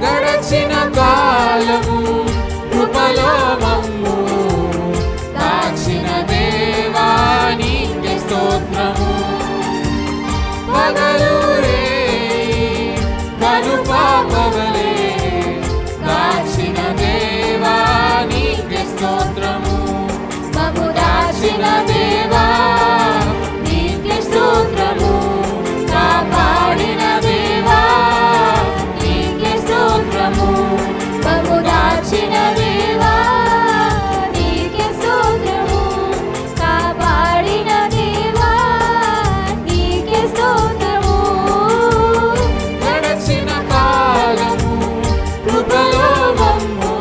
గడచిన కాలము కృపలో మమ్ము కాచిన దేవా నీకే స్తోత్రము. పగలు రేయి కనుపాపవలే కాచిన దేవా నీకే స్తోత్రము. మమ్ము దాచిన దేవా నీకే స్తోత్రము. కాపాడిన దేవా నీకే స్తోత్రము. మమ్ము దాచిన దేవా నీకే స్తోత్రము. కాపాడిన దేవా నీకే స్తోత్రము. గడచిన కాలము కృపలో మమ్ము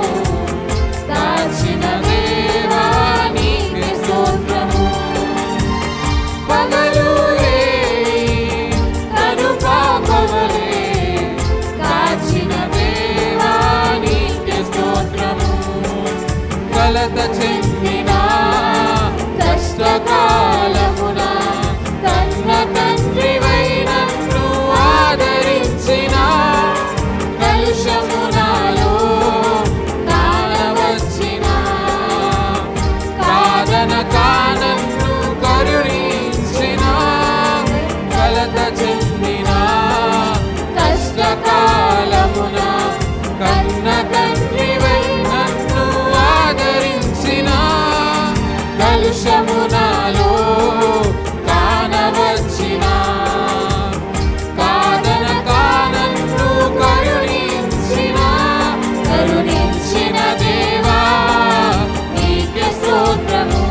దాచిన దేవా నీకే స్తోత్రము. పగలు రేయి కనుపాపవలే కాచిన దేవా నీకే స్తోత్రము. కలత చెందిన కష్టకాలమున కన్న తండ్రివై నన్ను ఆదరించిన కలుషము నాలో కానవచ్చిన కాదనక నన్ను కరుణించిన కలత చెందిన కష్టకాలమున కన్న తండ్రివై నన్ను ఆదరించిన కలుషము నాలో కానవచ్చిన కాదనక నన్ను కరుణించిన దేవా నీకే స్తోత్రము.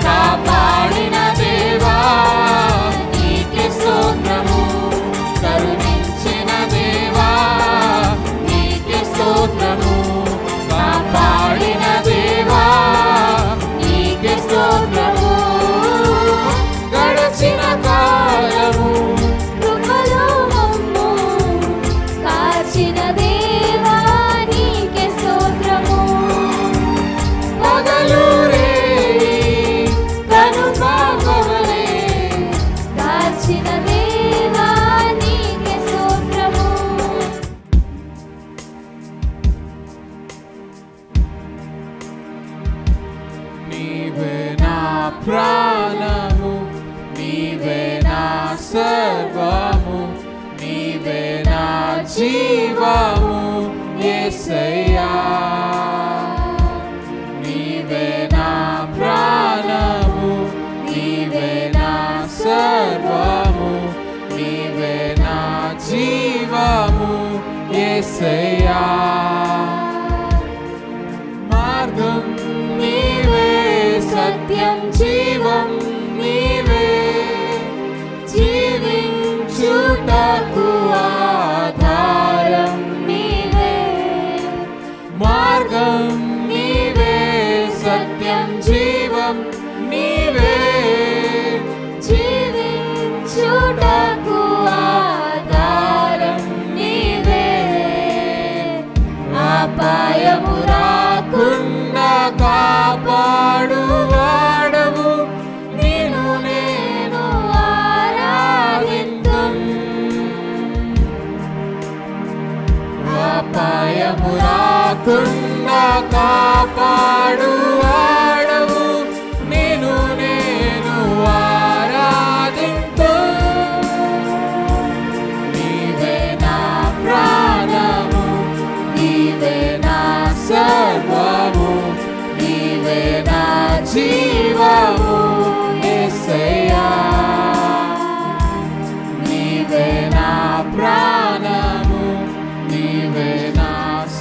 కాపాడిన దేవా నీకే స్తోత్రము. కరుణించిన దేవా నీకే స్తోత్రము. కాపాడిన దేవా నీకే స్తోత్రము. గడచిన కాలము కృపలో మమ్ము కాచిన దేవా నీకే స్తోత్రము. పగలు రేయి కనుపాపవలే కాచిన దేవా నీకే స్తోత్రము. నీవే నా ప్రాణము నీవే నా సర్వము నీవే నా జీవము యేసయ్యా. నీవే నా ప్రాణము నీవే నా సర్వము నీవే నా జీవము యేసయ్యా. మార్గం నీవే సత్యం జీవం నీవే జీవించుటకు ఆధారం నీవే. మార్గం నీవే సత్యం జీవం నీవే జీవించుటకు ఆధారం నీవే. అపాయము రాకుండా కాపాడు వాడవు నిన్ను నేను ఆరాధింతున్. అపాయము రాకుండా కాపాడు వాడవు నిన్ను నేను ఆరాధింతున్. నీవే నా ప్రాణము నీవే నా సర్వము నీవే నా జీవము యేసయ్యా. నీవే నా ప్రాణము నీవే నా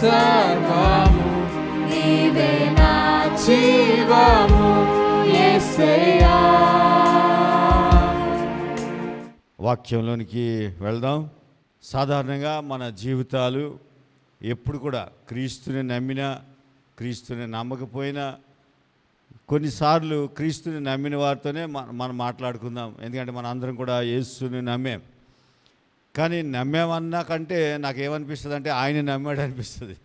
సర్వము నీవే నా జీవము యేసయ్యా. వాక్యంలోనికి వెళ్దాం. సాధారణంగా మన జీవితాలు ఎప్పుడు కూడా క్రీస్తుని నమ్మినా క్రీస్తుని నమ్మకపోయినా కొన్నిసార్లు క్రీస్తుని నమ్మిన వారితోనే మనం మాట్లాడుకుందాం. ఎందుకంటే మన అందరం కూడా యేసుని నమ్మాం. కానీ నమ్మేమన్నా కంటే నాకేమనిపిస్తుంది అంటే ఆయన నమ్మాడు అనిపిస్తుంది.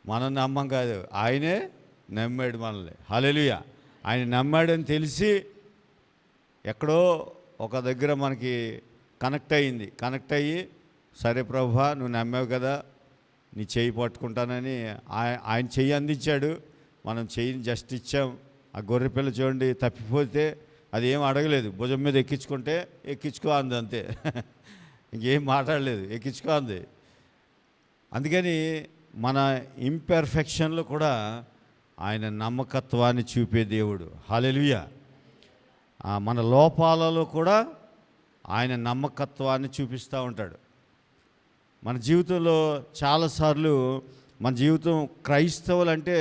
మనం నమ్మం కాదు, ఆయనే నమ్మాడు మనల్ని. హల్లెలూయా. ఆయన నమ్మాడని తెలిసి ఎక్కడో ఒక దగ్గర మనకి కనెక్ట్ అయ్యి సరే ప్రభువా నువ్వు నమ్మావు కదా, నీ చెయ్యి పట్టుకుంటానని ఆయన చెయ్యి అందించాడు. మనం చెయ్యిని జస్ట్ ఇచ్చాం. ఆ గొర్రె పిల్ల చూడండి, తప్పిపోతే అది ఏం అడగలేదు, భుజం మీద ఎక్కించుకుంటే ఎక్కించుకో అంది అంతే. ఇంకేం మాట్లాడలేదు, ఎక్కించుకో అంది. అందుకని మన ఇంపెర్ఫెక్షన్లో కూడా ఆయన నమ్మకత్వాన్ని చూపే దేవుడు. హల్లెలూయా. మన లోపాలలో కూడా ఆయన నమ్మకత్వాన్ని చూపిస్తూ ఉంటాడు. మన జీవితంలో చాలాసార్లు మన జీవితం క్రైస్తవులు అంటే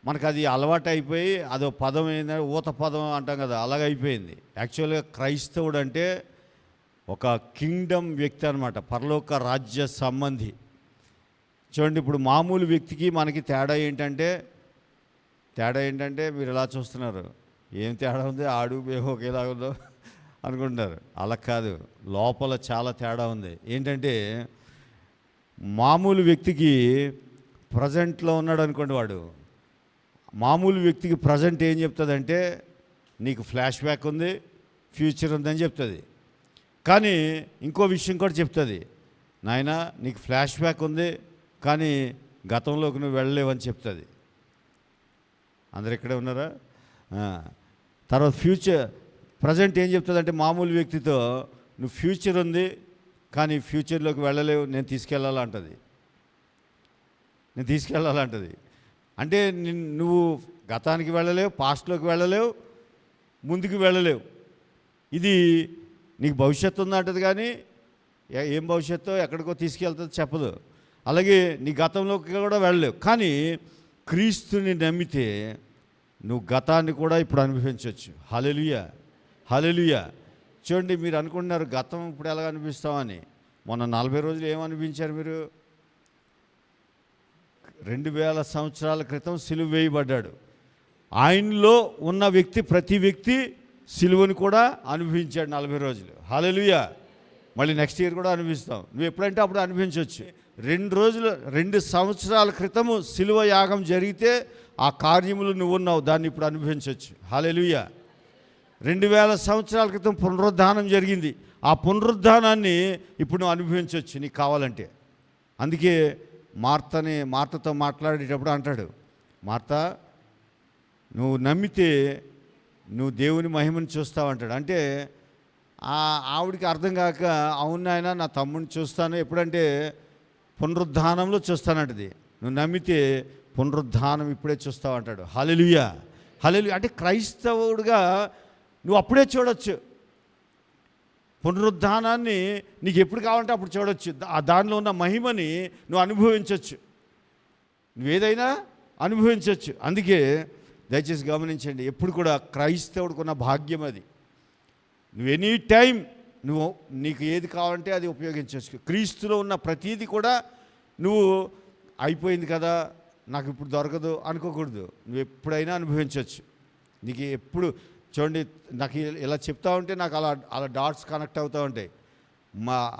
మనకు అది అలవాటు అయిపోయి అదో పదం ఏంటంటే ఊత పదం అంటాం కదా, అలాగైపోయింది. యాక్చువల్గా క్రైస్తవుడు అంటే ఒక కింగ్డమ్ వ్యక్తి అనమాట, పరలోక రాజ్య సంబంధి. చూడండి, ఇప్పుడు మామూలు వ్యక్తికి మనకి తేడా ఏంటంటే మీరు ఎలా చూస్తున్నారు, ఏం తేడా ఉంది, ఆడు మేము ఒకేలా ఉందో అనుకుంటున్నారు. అలా కాదు, లోపల చాలా తేడా ఉంది. ఏంటంటే మామూలు వ్యక్తికి ప్రజెంట్లో ఉన్నాడు అనుకోండి, వాడు మామూలు వ్యక్తికి ప్రజెంట్ ఏం చెప్తుందంటే నీకు ఫ్లాష్ బ్యాక్ ఉంది, ఫ్యూచర్ ఉందని చెప్తుంది. కానీ ఇంకో విషయం కూడా చెప్తుంది, నాయనా నీకు ఫ్లాష్ బ్యాక్ ఉంది కానీ గతంలోకి నువ్వు వెళ్ళలేవని చెప్తుంది. అందరు ఇక్కడే ఉన్నారా? తర్వాత ప్రజెంట్ ఏం చెప్తుందంటే మామూలు వ్యక్తితో నువ్వు ఫ్యూచర్ ఉంది కానీ ఫ్యూచర్లోకి వెళ్ళలేవు, నేను తీసుకెళ్ళాలంటది. అంటే నువ్వు గతానికి వెళ్ళలేవు, పాస్ట్లోకి వెళ్ళలేవు, ముందుకు వెళ్ళలేవు. ఇది నీకు భవిష్యత్తు ఉందంటది కానీ ఏం భవిష్యత్తు ఎక్కడికో తీసుకెళ్తుందో చెప్పదు. అలాగే నీ గతంలోకి కూడా వెళ్ళలేవు. కానీ క్రీస్తుని నమ్మితే నువ్వు గతాన్ని కూడా ఇప్పుడు అనుభవించవచ్చు. హల్లెలూయా, హల్లెలూయా. చూడండి, మీరు అనుకుంటున్నారు గతం ఇప్పుడు ఎలాగ అనిపిస్తామని. మొన్న 40 రోజులు ఏమనిపించారు మీరు? 2000 సంవత్సరాల క్రితం సిలువ వేయబడ్డాడు. ఆయనలో ఉన్న వ్యక్తి, ప్రతి వ్యక్తి సిలువను కూడా అనుభవించాడు 40 రోజులు. హల్లెలూయా. మళ్ళీ నెక్స్ట్ ఇయర్ కూడా అనుభవిస్తాం. నువ్వు ఎప్పుడంటే అప్పుడు అనుభవించవచ్చు. 2 సంవత్సరాల క్రితము సిలువ యాగం జరిగితే ఆ కార్యములు నువ్వు ఉన్నావు, దాన్ని ఇప్పుడు అనుభవించవచ్చు. హల్లెలూయా. 2000 సంవత్సరాల క్రితం పునరుద్ధానం జరిగింది, ఆ పునరుద్ధానాన్ని ఇప్పుడు నువ్వు అనుభవించవచ్చు నీకు కావాలంటే. అందుకే మార్తతో మాట్లాడేటప్పుడు అంటాడు, మార్తా నువ్వు నమ్మితే నువ్వు దేవుని మహిమను చూస్తావు అంటాడు. అంటే ఆవిడికి అర్థం కాక, అవును నాయన నా తమ్ముడిని చూస్తాను, ఎప్పుడంటే పునరుద్ధానంలో చూస్తానంటది. నువ్వు నమ్మితే పునరుద్ధానం ఇప్పుడే చూస్తావు అంటాడు. హల్లెలూయా, హల్లెలూయా. అంటే క్రైస్తవుడిగా నువ్వు అప్పుడే చూడొచ్చు పునరుద్ధానాన్ని. నీకు ఎప్పుడు కావాలంటే అప్పుడు చూడొచ్చు. దానిలో ఉన్న మహిమని నువ్వు అనుభవించవచ్చు, నువ్వేదైనా అనుభవించవచ్చు. అందుకే దయచేసి గమనించండి, ఎప్పుడు కూడా క్రైస్తవుడికి ఉన్న భాగ్యం అది. నువ్వు ఎనీ టైం నీకు ఏది కావాలంటే అది ఉపయోగించవచ్చు. క్రీస్తులో ఉన్న ప్రతీది కూడా నువ్వు అయిపోయింది కదా నాకు ఇప్పుడు దొరకదు అనుకోకూడదు. నువ్వు ఎప్పుడైనా అనుభవించవచ్చు. నీకు ఎప్పుడు చూడండి, నాకు ఇలా చెప్తా ఉంటే నాకు అలా డాట్స్ కనెక్ట్ అవుతూ ఉంటాయి.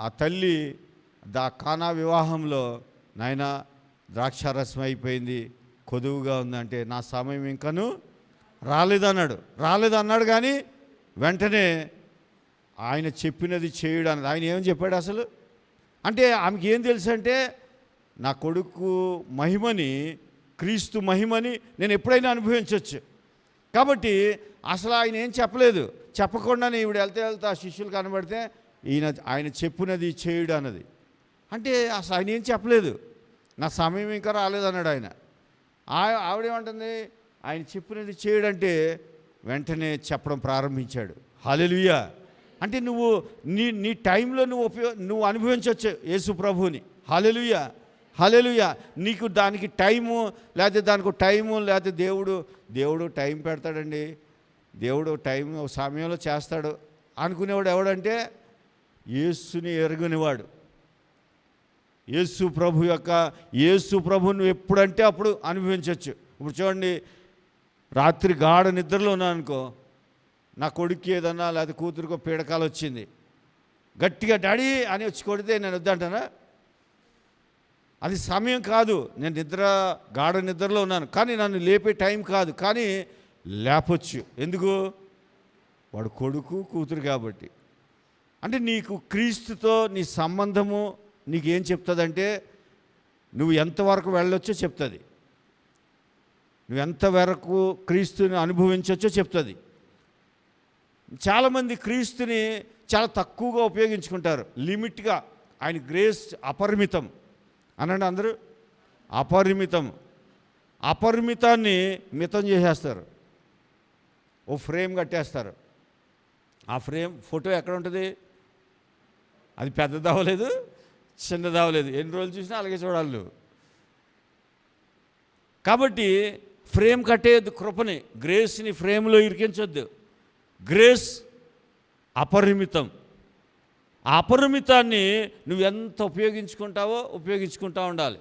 ఆ తల్లి కానా వివాహంలో నాయన ద్రాక్షారసం అయిపోయింది, కొదువుగా ఉందంటే నా సమయం ఇంకను రాలేదన్నాడు. కానీ వెంటనే ఆయన చెప్పినది చేయడానికి ఆయన ఏమని చెప్పాడు అసలు అంటే ఆమెకి ఏం తెలుసు అంటే నా కొడుకు మహిమని, క్రీస్తు మహిమని నేను ఎప్పుడైనా అనుభవించవచ్చు. కాబట్టి అసలు ఆయన ఏం చెప్పలేదు. చెప్పకుండానే ఈవిడ వెళ్తే ఆ శిష్యులు కనబడితే ఆయన చెప్పినది చేయుడు అన్నది. అంటే అసలు ఆయన ఏం చెప్పలేదు, నా సమయం ఇంకా రాలేదన్నాడు ఆయన. ఆవిడేమంటుంది, ఆయన చెప్పినది చేయడంటే వెంటనే చెప్పడం ప్రారంభించాడు. హల్లెలూయా. అంటే నీ టైంలో నువ్వు అనుభవించవచ్చు యేసు ప్రభువుని. హల్లెలూయా, హల్లెలూయా. నీకు దానికి టైము లేకపోతే దానికి టైము లేకపోతే దేవుడు టైం పెడతాడండి, దేవుడు టైం సమయంలో చేస్తాడు అనుకునేవాడు ఎవడంటే యేసుని ఎరుగునివాడు. యేసు ప్రభు నువ్వు ఎప్పుడంటే అప్పుడు అనుభవించవచ్చు. ఇప్పుడు చూడండి, రాత్రి గాఢ నిద్రలో ఉన్నాను అనుకో, నా కొడుక్కి ఏదన్నా లేకపోతే కూతురుకో పీడకాలు వచ్చింది, గట్టిగా డాడీ అని వచ్చి కొడితే నేను వద్దంటానా? అది సమయం కాదు, నేను గాఢ నిద్రలో ఉన్నాను, కానీ నన్ను లేపే టైం కాదు, కానీ లేపొచ్చు. ఎందుకు? వాడు కొడుకు కూతురు కాబట్టి. అంటే నీకు క్రీస్తుతో నీ సంబంధము నీకేం చెప్తుందంటే నువ్వు ఎంతవరకు వెళ్ళొచ్చో చెప్తుంది, నువ్వు ఎంతవరకు క్రీస్తుని అనుభవించవచ్చో చెప్తుంది. చాలామంది క్రీస్తుని చాలా తక్కువగా ఉపయోగించుకుంటారు, లిమిట్గా. ఆయన గ్రేస్ అపరిమితం అనండి అందరూ. అపరిమితాన్ని మితం చేసేస్తారు. ఓ ఫ్రేమ్ కట్టేస్తారు. ఆ ఫ్రేమ్ ఫోటో ఎక్కడ ఉంటుంది? అది పెద్దది అవ్వలేదు, చిన్నది అవ్వలేదు, ఎన్ని రోజులు చూసినా అలాగే చూడాలి నువ్వు. కాబట్టి ఫ్రేమ్ కట్టేయద్దు కృపని, గ్రేస్ని ఫ్రేమ్లో ఇరికించొద్దు. గ్రేస్ అపరిమితం. ఆ అపరిమితాన్ని నువ్వు ఎంత ఉపయోగించుకుంటావో ఉపయోగించుకుంటూ ఉండాలి.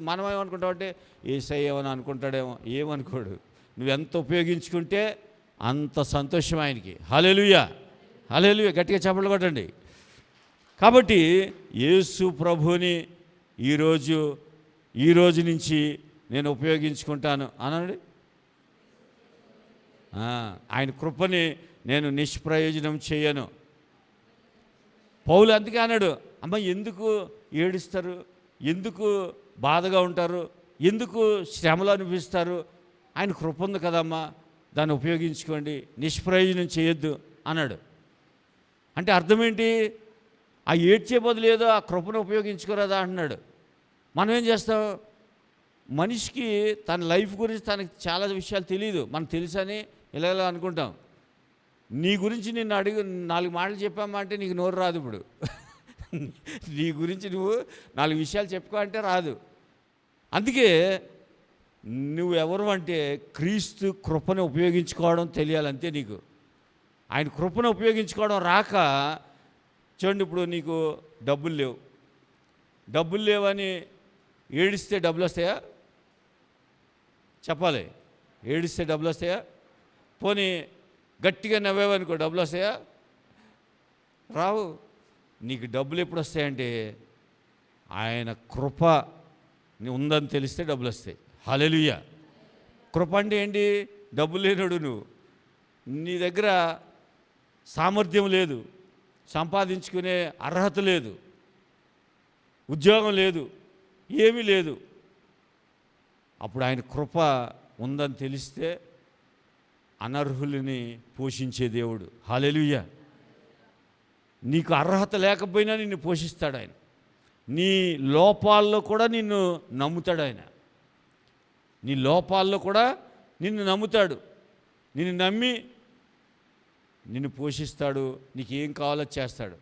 మనం ఏమనుకుంటామంటే ఏసై ఏమని అనుకుంటాడేమో, ఏమనుకోడు. నువ్వు ఎంత ఉపయోగించుకుంటే అంత సంతోషం ఆయనకి. హల్లెలూయా, హల్లెలూయా, గట్టిగా చప్పట్లు కొట్టండి. కాబట్టి యేసు ప్రభుని ఈ రోజు నుంచి నేను ఉపయోగించుకుంటాను అనండి. ఆయన కృపని నేను నిష్ప్రయోజనం చేయను. పౌలు అందుకే అన్నాడు, అమ్మ ఎందుకు ఏడుస్తారు, ఎందుకు బాధగా ఉంటారు, ఎందుకు శ్రమలు అనిపిస్తారు, ఆయన కృప ఉంది కదమ్మా, దాన్ని ఉపయోగించుకోండి, నిష్ప్రయోజనం చేయొద్దు అన్నాడు. అంటే అర్థం ఏంటి? ఆ ఏడ్చే బదులు ఏదో ఆ కృపను ఉపయోగించుకోరాదా అంటున్నాడు. మనం ఏం చేస్తాం? మనిషికి తన లైఫ్ గురించి తనకి చాలా విషయాలు తెలియదు, మనకు తెలుసని ఇలా అనుకుంటాం. నీ గురించి నిన్ను అడిగి 4 మాటలు చెప్పామా అంటే నీకు నోరు రాదు. ఇప్పుడు నీ గురించి నువ్వు 4 విషయాలు చెప్పుకో అంటే రాదు. అందుకే నువ్వెవరు అంటే క్రీస్తు కృపను ఉపయోగించుకోవడం తెలియాలంతే నీకు. ఆయన కృపను ఉపయోగించుకోవడం రాక చూడండి, ఇప్పుడు నీకు డబ్బులు లేవని ఏడిస్తే డబ్బులు వస్తాయా? చెప్పాలి. ఏడిస్తే డబ్బులు వస్తాయా? పోనీ గట్టిగా నవ్వేవనుకో డబ్బులు వస్తాయా? రావు. నీకు డబ్బులు ఎప్పుడు వస్తాయంటే ఆయన కృప ఉందని తెలిస్తే డబ్బులు వస్తాయి. హల్లెలూయా. కృప అంటే ఏంటి? డబ్బులు లేనోడు నువ్వు, నీ దగ్గర సామర్థ్యం లేదు, సంపాదించుకునే అర్హత లేదు, ఉద్యోగం లేదు, ఏమీ లేదు. అప్పుడు ఆయన కృప ఉందని తెలిస్తే అనర్హులని పోషించే దేవుడు. హల్లెలూయా. నీకు అర్హత లేకపోయినా నిన్ను పోషిస్తాడు ఆయన. నీ లోపాల్లో కూడా నిన్ను నమ్ముతాడు ఆయన. నీ లోపాల్లో కూడా నిన్ను నమ్ముతాడు. నిన్ను నమ్మి నిన్ను పోషిస్తాడు. నీకు ఏం కావాలో చేస్తాడు.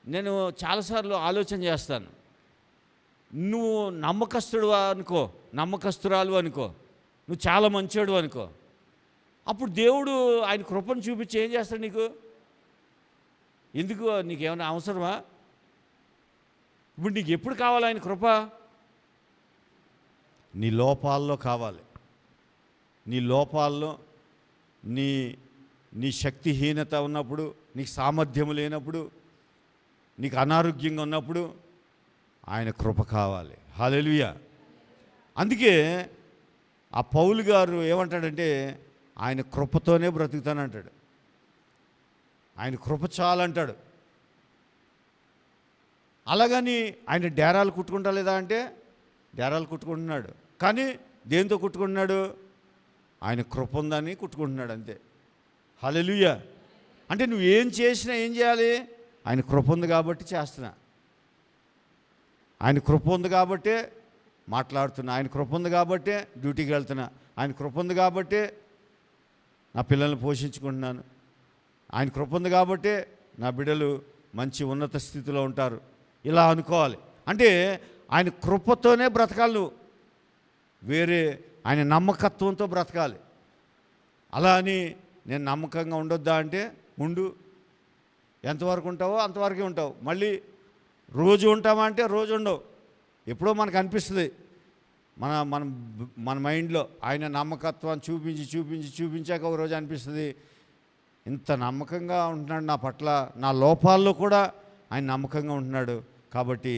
నేను చాలాసార్లు ఆలోచన చేస్తాను, నువ్వు నమ్మకస్తురాలు అనుకో, నువ్వు చాలా మంచోడు అనుకో, అప్పుడు దేవుడు ఆయన కృపను చూపించి ఏం చేస్తాడు నీకు? ఎందుకు? నీకేమైనా అవసరమా? ఇప్పుడు నీకు ఎప్పుడు కావాలి ఆయన కృప? నీ లోపాల్లో కావాలి. నీ లోపాల్లో నీ శక్తిహీనత ఉన్నప్పుడు, నీకు సామర్థ్యం లేనప్పుడు, నీకు అనారోగ్యంగా ఉన్నప్పుడు ఆయన కృప కావాలి. హల్లెలూయా. అందుకే ఆ పౌలు గారు ఏమంటాడంటే ఆయన కృపతోనే బ్రతుకుతానంటాడు. ఆయన కృప చాలంటాడు. అలాగని ఆయన డేరాలు కుట్టుకుంటా లేదా అంటే డేరాలు కుట్టుకుంటున్నాడు. కానీ దేంతో కుట్టుకుంటున్నాడు? ఆయన కృప ఉందని కుట్టుకుంటున్నాడు అంతే. హల్లెలూయా. అంటే నువ్వు ఏం చేసినా ఏం చేయాలి? ఆయన కృప ఉంది కాబట్టి చేస్తున్నా, ఆయన కృప ఉంది కాబట్టే మాట్లాడుతున్నా, ఆయన కృప ఉంది కాబట్టే డ్యూటీకి వెళ్తున్నా, ఆయన కృప ఉంది కాబట్టే నా పిల్లల్ని పోషించుకుంటున్నాను, ఆయన కృప ఉంది కాబట్టే నా బిడ్డలు మంచి ఉన్నత స్థితిలో ఉంటారు. ఇలా అనుకోవాలి. అంటే ఆయన కృపతోనే బ్రతకాలి నువ్వు. వేరే ఆయన నమ్మకత్వంతో బ్రతకాలి. అలా అని నేను నమ్మకంగా ఉండొద్దా అంటే ఉండు. ఎంతవరకు ఉంటావో అంతవరకే ఉంటావు. మళ్ళీ రోజు ఉంటామా అంటే రోజు ఉండవు. ఎప్పుడో మనకు అనిపిస్తుంది మన మన మన మైండ్లో ఆయన నమ్మకత్వాన్ని చూపించాక ఒక రోజు అనిపిస్తుంది, ఇంత నమ్మకంగా ఉంటున్నాడు నా పట్ల, నా లోపాల్లో కూడా ఆయన నమ్మకంగా ఉంటున్నాడు, కాబట్టి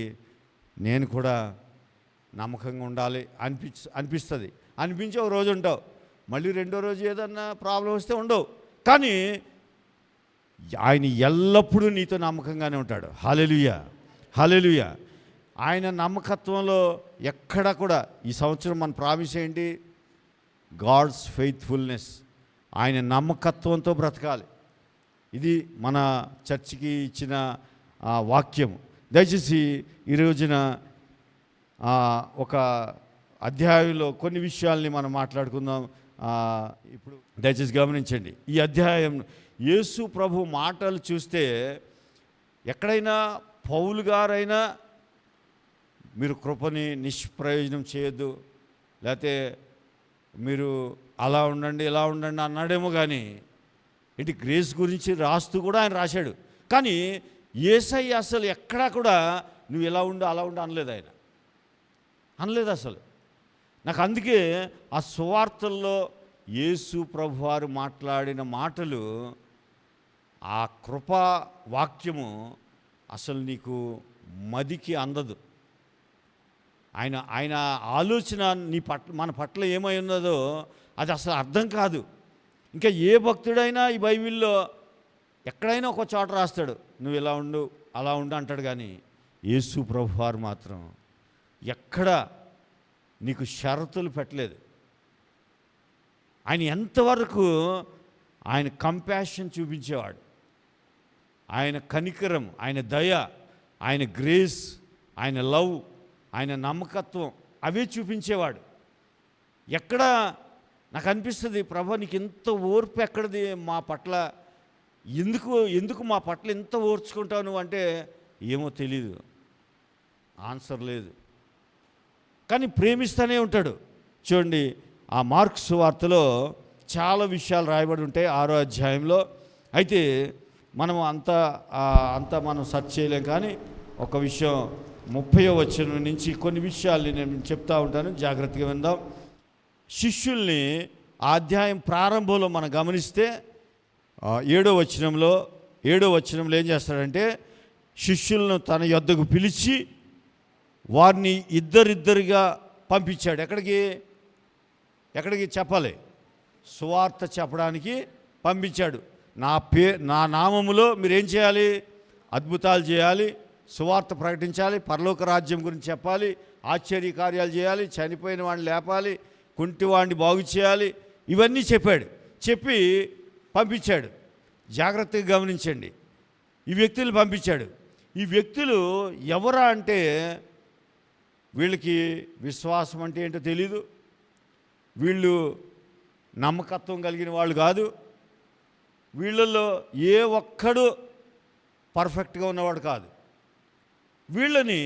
నేను కూడా నమ్మకంగా ఉండాలి అనిపిస్తుంది. అనిపించి ఒక రోజు ఉంటావు, మళ్ళీ రెండో రోజు ఏదన్నా ప్రాబ్లం వస్తే ఉండవు. కానీ ఆయన ఎల్లప్పుడూ నీతో నమ్మకంగానే ఉంటాడు. హల్లెలూయా, హల్లెలూయా. ఆయన నమ్మకత్వంలో ఎక్కడ కూడా ఈ సంవత్సరం మన ప్రామిస్ ఏంటి? God's faithfulness. ఆయన నమ్మకత్వంతో బ్రతకాలి. ఇది మన చర్చికి ఇచ్చిన వాక్యం. దయచేసి ఈ రోజున ఒక అధ్యాయంలో కొన్ని విషయాల్ని మనం మాట్లాడుకుందాం. ఇప్పుడు దయచేసి గమనించండి. ఈ అధ్యాయం యేసు ప్రభు మాటలు చూస్తే ఎక్కడైనా పౌలు గారైనా మీరు కృపని నిష్ప్రయోజనం చేయొద్దు, లేకపోతే మీరు అలా ఉండండి ఇలా ఉండండి అన్నాడేమో, కానీ ఇటు గ్రేస్ గురించి రాస్తూ కూడా ఆయన రాశాడు. కానీ యేసయ్య అసలు ఎక్కడా కూడా నువ్వు ఇలా ఉండు అలా ఉండు అనలేదు. ఆయన అనలేదు అసలు. నాకు అందుకే ఆ సువార్తల్లో యేసు ప్రభువారు మాట్లాడిన మాటలు, ఆ కృపా వాక్యము అసలు నీకు మదికి అందదు. ఆయన ఆలోచన నీ పట్ల మన పట్ల ఏమై ఉన్నదో అది అసలు అర్థం కాదు. ఇంకా ఏ భక్తుడైనా ఈ బైబిల్లో ఎక్కడైనా ఒక చోట రాస్తాడు నువ్వు ఇలా ఉండు అలా ఉండు అంటాడు, కానీ యేసు ప్రభువారు మాత్రం ఎక్కడ నీకు షరతులు పెట్టలేదు. ఆయన ఎంతవరకు ఆయన కంపాషన్ చూపించేవాడు, ఆయన కనికరం, ఆయన దయ, ఆయన గ్రేస్, ఆయన లవ్, ఆయన నమ్మకత్వం అవే చూపించేవాడు. ఎక్కడ నాకు అనిపిస్తుంది, ప్రభా నీకు ఇంత ఓర్పు ఎక్కడిది మా పట్ల, ఎందుకు మా పట్ల ఇంత ఓర్చుకుంటావు నువ్వు అంటే ఏమో తెలీదు, ఆన్సర్ లేదు. కానీ ప్రేమిస్తూనే ఉంటాడు. చూడండి, ఆ మార్క్స్ వార్తలో చాలా విషయాలు రాయబడి ఉంటాయి 6వ అధ్యాయంలో. అయితే మనం అంతా మనం సెర్చ్ చేయలేం, కానీ ఒక విషయం 30వ వచనం నుంచి కొన్ని విషయాల్ని నేను చెప్తా ఉంటాను, జాగ్రత్తగా విందాం. శిష్యుల్ని ఆ అధ్యాయం ప్రారంభంలో మనం గమనిస్తే 7వ వచనంలో ఏం చేస్తాడంటే, శిష్యులను తన యొద్దకు పిలిచి వారిని ఇద్దరిద్దరిగా పంపించాడు. ఎక్కడికి చెప్పాలి? సువార్త చెప్పడానికి పంపించాడు. నా నామములో మీరేం చేయాలి? అద్భుతాలు చేయాలి, సువార్త ప్రకటించాలి, పరలోక రాజ్యం గురించి చెప్పాలి, ఆశ్చర్య కార్యాలు చేయాలి, చనిపోయిన వాడిని లేపాలి, కుంటివాడిని బాగు చేయాలి, ఇవన్నీ చెప్పి పంపించాడు. జాగ్రత్తగా గమనించండి, ఈ వ్యక్తులు పంపించాడు. ఈ వ్యక్తులు ఎవరా అంటే, వీళ్ళకి విశ్వాసం అంటే ఏంటో తెలీదు, వీళ్ళు నమ్మకత్వం కలిగిన వాళ్ళు కాదు, వీళ్ళల్లో ఏ ఒక్కడు పర్ఫెక్ట్గా ఉన్నవాడు కాదు. వీళ్ళని